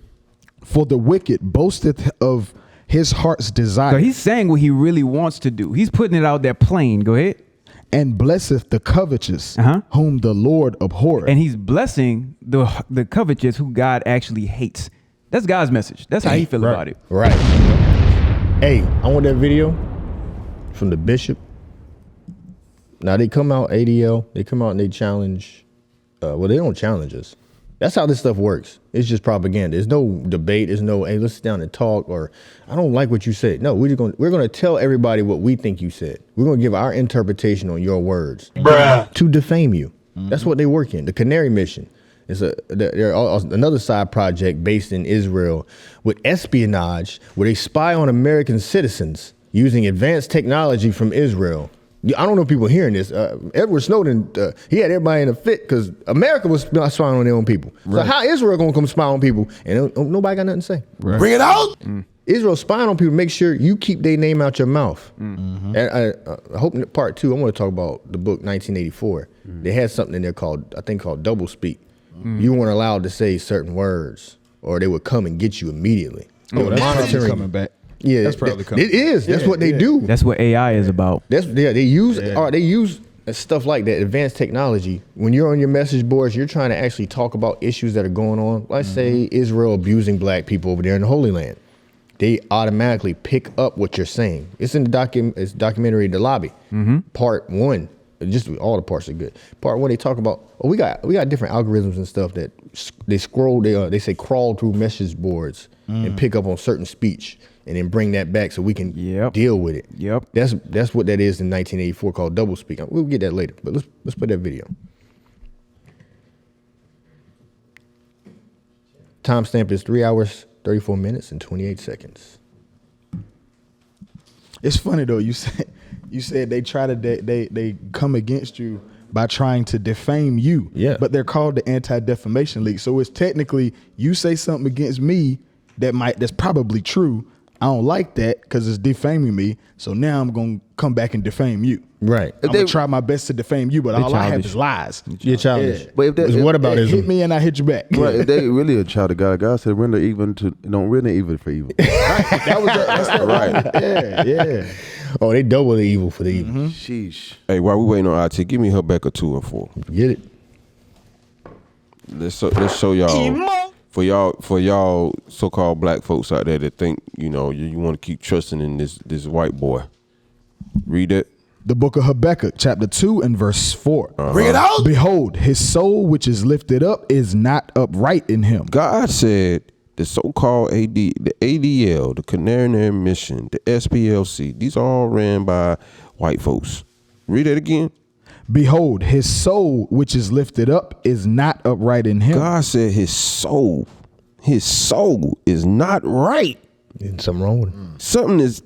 For the wicked boasteth of his heart's desire. So he's saying what he really wants to do. He's putting it out there plain. Go ahead. And blesseth the covetous, whom the Lord abhorreth. And he's blessing the covetous who God actually hates. That's God's message. That's how he feel about it. Right. Hey, I want that video from the bishop. Now they come out, ADL, they come out and they challenge. Well, they don't challenge us. That's how this stuff works. It's just propaganda. There's no debate. There's no, hey, let's sit down and talk, or I don't like what you said. No, we're gonna tell everybody what we think you said. We're gonna give our interpretation on your words to defame you. That's what they work in. The Canary Mission is another side project based in Israel with espionage, where they spy on American citizens using advanced technology from Israel. I don't know if people are hearing this. Edward Snowden, he had everybody in a fit because America was spying on their own people. So how Israel gonna come spy on people and nobody got nothing to say? Bring it out. Israel spying on people, make sure you keep their name out your mouth. And I hope in part 2, I want to talk about the book 1984. They had something in there called double speak. You weren't allowed to say certain words, or they would come and get you immediately. That's probably coming back. Yeah, that's probably coming. It is. That's what they do. That's what AI is about. They use stuff like that, advanced technology. When you're on your message boards, you're trying to actually talk about issues that are going on. Let's say Israel abusing black people over there in the Holy Land. They automatically pick up what you're saying. It's in the it's documentary The Lobby. Part 1. Just all the parts are good. Part 1, they talk about, we got different algorithms and stuff that they say crawl through message boards and pick up on certain speech and then bring that back so we can deal with it. That's what that is in 1984 called double speak. We'll get that later, but let's put that video. Timestamp is 3 hours, 34 minutes, and 28 seconds. It's funny though. You said they try to they come against you by trying to defame you. Yeah. But they're called the Anti-Defamation League. So it's technically you say something against me that's probably true. I don't like that because it's defaming me. So now I'm gonna come back and defame you. Right. I'm gonna try my best to defame you, but all I have is lies. You're childish. Yeah. But what about hit Islam? me and I hit you back. Right, if they really a child of God, God said render evil for evil. That's right. Yeah. Oh, they double the evil for the evil. Sheesh. Hey, while we waiting on IT, give me Habakkuk 2 and 4. Get it? Let's show y'all. For y'all so-called black folks out there that think, you want to keep trusting in this white boy. Read it. The book of Habakkuk, chapter 2 and verse 4. Bring it out. Behold, his soul which is lifted up is not upright in him. God said the so-called the ADL, the Canary Mission, the SPLC, these are all ran by white folks. Read it again. Behold, his soul which is lifted up is not upright in him. God said his soul is not right. There's something wrong with him. Something is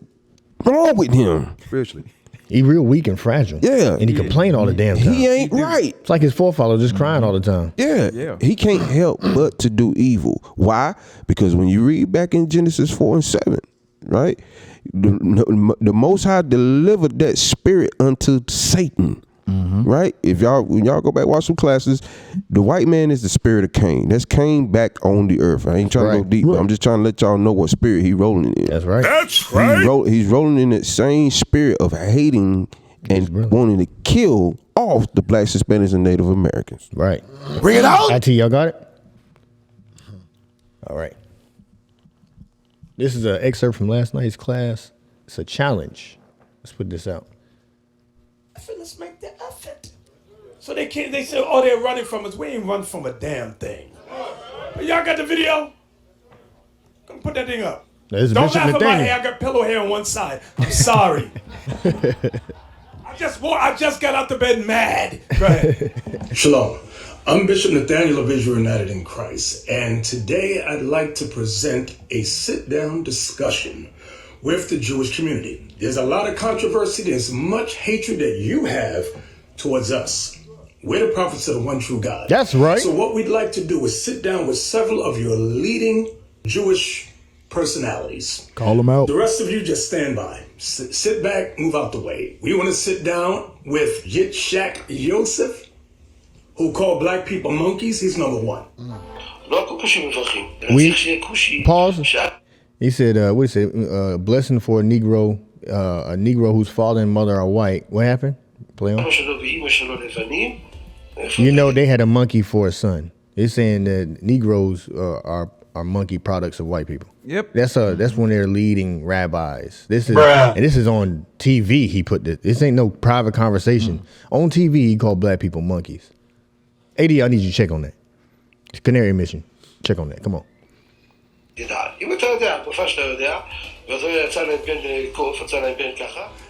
wrong with him. Spiritually. He real weak and fragile. Yeah. And he complain all the damn time. He ain't right. It's like his forefather just crying all the time. Yeah. He can't help but to do evil. Why? Because when you read back in Genesis 4 and 7, right? The Most High delivered that spirit unto Satan. Right? When y'all go back watch some classes, the white man is the spirit of Cain. That's Cain back on the earth. I ain't trying to go deep. I'm just trying to let y'all know what spirit he rolling in. That's right. He's rolling in that same spirit of hating and wanting to kill off the blacks, Hispanics, and Native Americans. Right. Bring it out. IT, y'all got it? All right. This is an excerpt from last night's class. It's a challenge. Let's put this out. Let's make the effort. So they can't. They say, "Oh, they're running from us." We ain't run from a damn thing. But y'all got the video? Come put that thing up. There's Don't Bishop laugh at my Nathaniel. hair. I got pillow hair on one side. I'm sorry. I just got out the bed mad. Go ahead. Shalom. I'm Bishop Nathaniel of Israel United in Christ, and today I'd like to present a sit-down discussion with the Jewish community. There's a lot of controversy. There's much hatred that you have towards us. We're the prophets of the one true God. That's right. So what we'd like to do is sit down with several of your leading Jewish personalities. Call them out. The rest of you just stand by. Sit back, move out the way. We want to sit down with Yitzhak Yosef, who called black people monkeys. He's number one. Pause. He said, what he said, blessing for a Negro whose father and mother are white. What happened? Play on. You know they had a monkey for a son. They're saying that Negroes are monkey products of white people. Yep. That's one of their leading rabbis. This is on TV. He put this. This ain't no private conversation. On TV, he called black people monkeys. AD, I need you to check on that. Canary Mission. Check on that. Come on.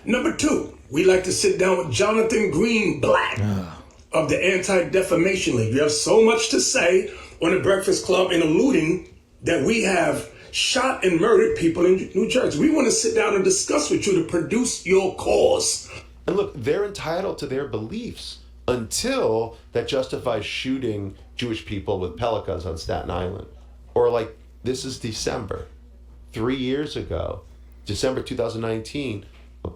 Number two, we like to sit down with Jonathan Greenblatt of the Anti-Defamation League. You have so much to say on the Breakfast Club and alluding that we have shot and murdered people in New Jersey. We want to sit down and discuss with you to produce your cause. And look, they're entitled to their beliefs until that justifies shooting Jewish people with pelicans on Staten Island. Or like, this is December. 3 years ago, December 2019,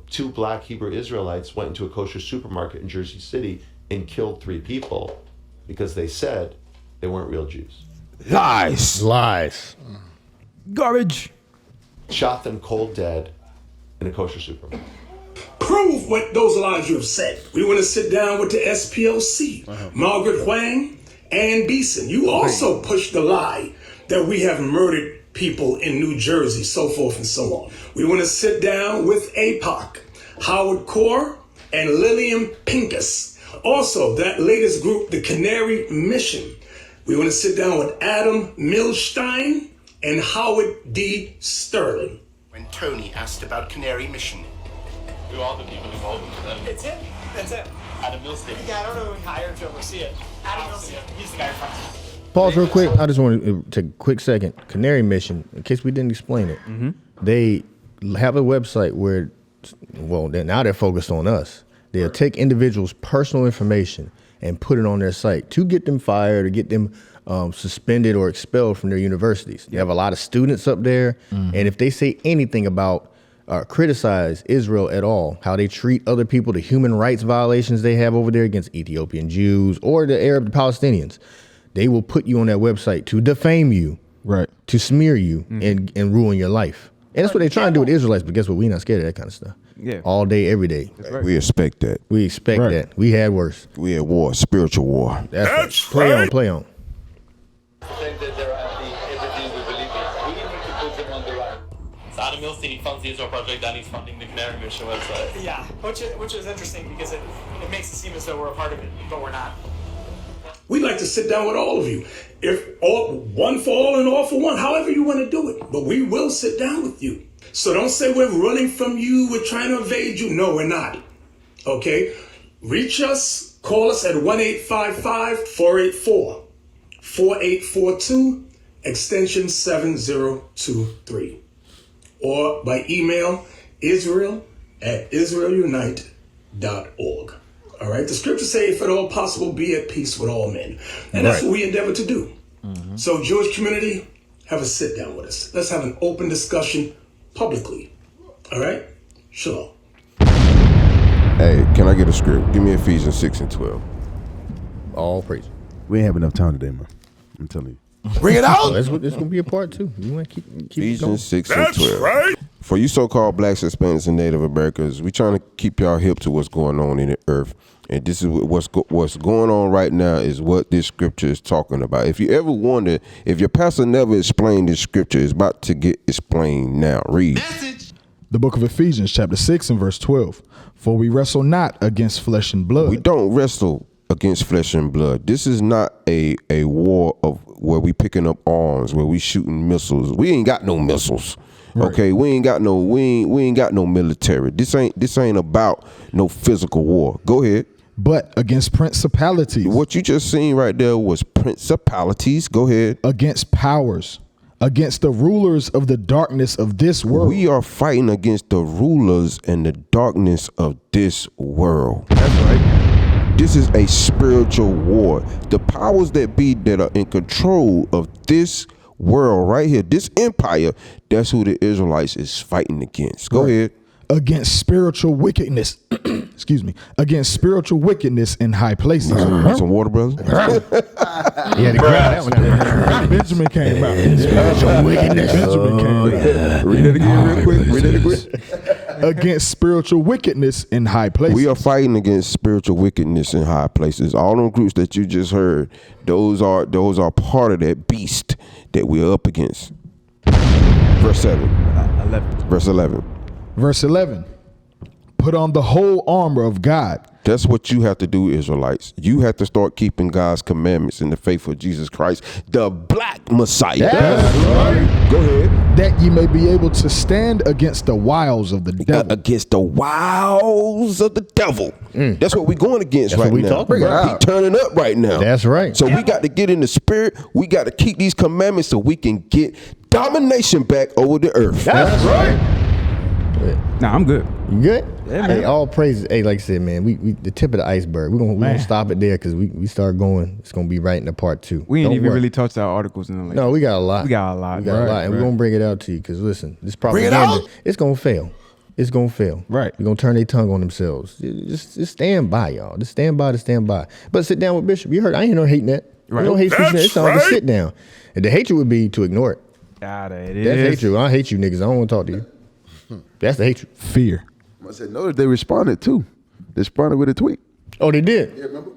2 black Hebrew Israelites went into a kosher supermarket in Jersey City and killed 3 people because they said they weren't real Jews. Lies. Garbage. Shot them cold dead in a kosher supermarket. Prove what those lies you have said. We want to sit down with the SPLC, Margaret Huang, Ann Beeson. You also pushed the lie that we have murdered people in New Jersey, so forth and so on. We want to sit down with APOC, Howard Core, and Lillian Pincus. Also, that latest group, the Canary Mission. We want to sit down with Adam Milstein and Howard D. Sterling. When Tony asked about Canary Mission. Who are the people involved with them? It's him. That's it. Adam Milstein. Yeah, I don't know who he hired to oversee it. Adam Milstein. He's the guy from. Pause real quick. I just want to take a quick second. Canary Mission, in case we didn't explain it, they have a website where, well, now they're focused on us. They'll take individuals' personal information and put it on their site to get them fired or get them suspended or expelled from their universities. They have a lot of students up there, and if they say anything about criticize Israel at all, how they treat other people, the human rights violations they have over there against Ethiopian Jews or the Arab Palestinians, they will put you on that website to defame you, right? To smear you and ruin your life. And that's what they're trying to do with Israelites, but guess what? We're not scared of that kind of stuff. Yeah. All day, every day. Right. We expect that. We expect that. We had worse. We had war, spiritual war. That's right. Play on. Think that they're everything we believe in. We need to put them on the right. So Adam Milstein, he funds the Israel Project and he's funding the Canary Mission website. Yeah, which is interesting because it makes it seem as though we're a part of it, but we're not. We'd like to sit down with all of you. If all, one for all and all for one, however you want to do it. But we will sit down with you. So don't say we're running from you, we're trying to evade you. No, we're not. Okay? Reach us, call us at 1-855-484-4842, extension 7023. Or by email, Israel at israelunite.org. All right. The scriptures say, if at all possible, be at peace with all men. And that's what we endeavor to do. So Jewish community, have a sit down with us. Let's have an open discussion publicly. All right. Shalom. Hey, can I get a script? Give me Ephesians 6 and 12. All praise. We ain't have enough time today, man. I'm telling you. Bring it out. Oh, that's going to be a part 2. You want to keep it going? Ephesians 6 and 12. Right. For you so-called blacks, Hispanics, and Native Americans, we trying to keep y'all hip to what's going on in the earth. And this is what's going on right now is what this scripture is talking about. If you ever wonder, if your pastor never explained this scripture, it's about to get explained now. Read. The book of Ephesians, chapter 6 and verse 12. For we wrestle not against flesh and blood. We don't wrestle against flesh and blood. This is not a war of where we picking up arms, where we shooting missiles. We ain't got no missiles. Right. Okay, we ain't got no military. This ain't about no physical war. Go ahead. But against principalities. What you just seen right there was principalities. Go ahead. Against powers. Against the rulers of the darkness of this world. We are fighting against the rulers and the darkness of this world. That's right. This is a spiritual war. The powers that be that are in control of this world right here, this empire, that's who the Israelites is fighting against. Go ahead. Against spiritual wickedness. Excuse me. Against spiritual wickedness in high places. Some water, brother. Yeah, the that one out. Benjamin came out. Spiritual wickedness. Benjamin came out. Read it again real quick. Read it again. Against spiritual wickedness in high places. We are fighting against spiritual wickedness in high places. All them groups that you just heard, those are part of that beast that we're up against. Verse 7. 11. Verse 11. Verse 11, put on the whole armor of God. That's what you have to do, Israelites. You have to start keeping God's commandments in the faith of Jesus Christ, the black Messiah. That's right. Go ahead. That ye may be able to stand against the wiles of the devil. Against the wiles of the devil. That's what we're going against. That's right what we now. talking about. He's turning up right now. That's right. So we got to get in the spirit. We got to keep these commandments so we can get domination back over the earth. That's right. Nah, I'm good. You good? Yeah, man. Hey, all praises. Hey, like I said, man, we the tip of the iceberg. We're gonna stop it there because we start going. It's gonna be right in the part 2. We ain't even really touched our articles in the No, we got a lot. We got a lot. We got a lot, and we're gonna bring it out to you because listen, this propaganda, it's gonna fail. It's gonna fail. Right. You're gonna turn their tongue on themselves. Just stand by, y'all. Just stand by. But sit down with Bishop. You heard? I ain't no hating that. Right. You don't hate speech. It's all to sit down. And the hatred would be to ignore it. That's hatred. I hate you niggas. I don't want to talk to you. That's the hatred. Fear. I said, no, they responded too. They responded with a tweet. Oh, they did? Yeah, remember?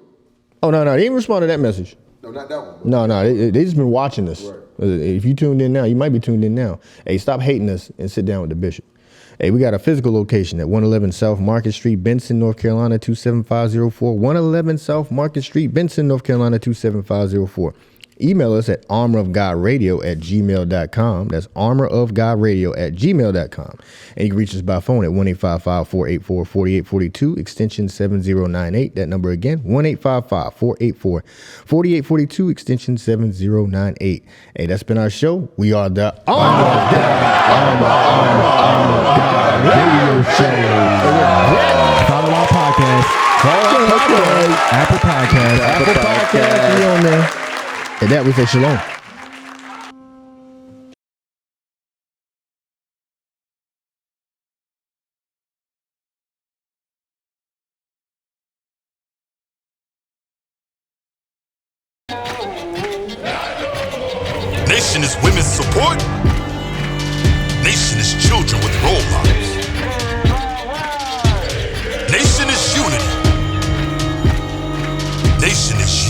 Oh, no, they didn't respond to that message. No, not that one. No, they just been watching us. Right. If you tuned in now, you might be tuned in now. Hey, stop hating us and sit down with the bishop. Hey, we got a physical location at 111 South Market Street, Benson, North Carolina, 27504. 111 South Market Street, Benson, North Carolina, 27504. Email us at armorofgodradio@gmail.com. That's armorofgodradio@gmail.com. And you can reach us by phone at 1-855-484-4842, extension 7098. That number again, 1-855-484-4842, extension 7098. Hey, that's been our show. We are the Armor of God Radio Show. Follow our podcast. Apple Podcast. We on there. And that we say shalom. Nation is women's support. Nation is children with role models. Nation is unity. Nation is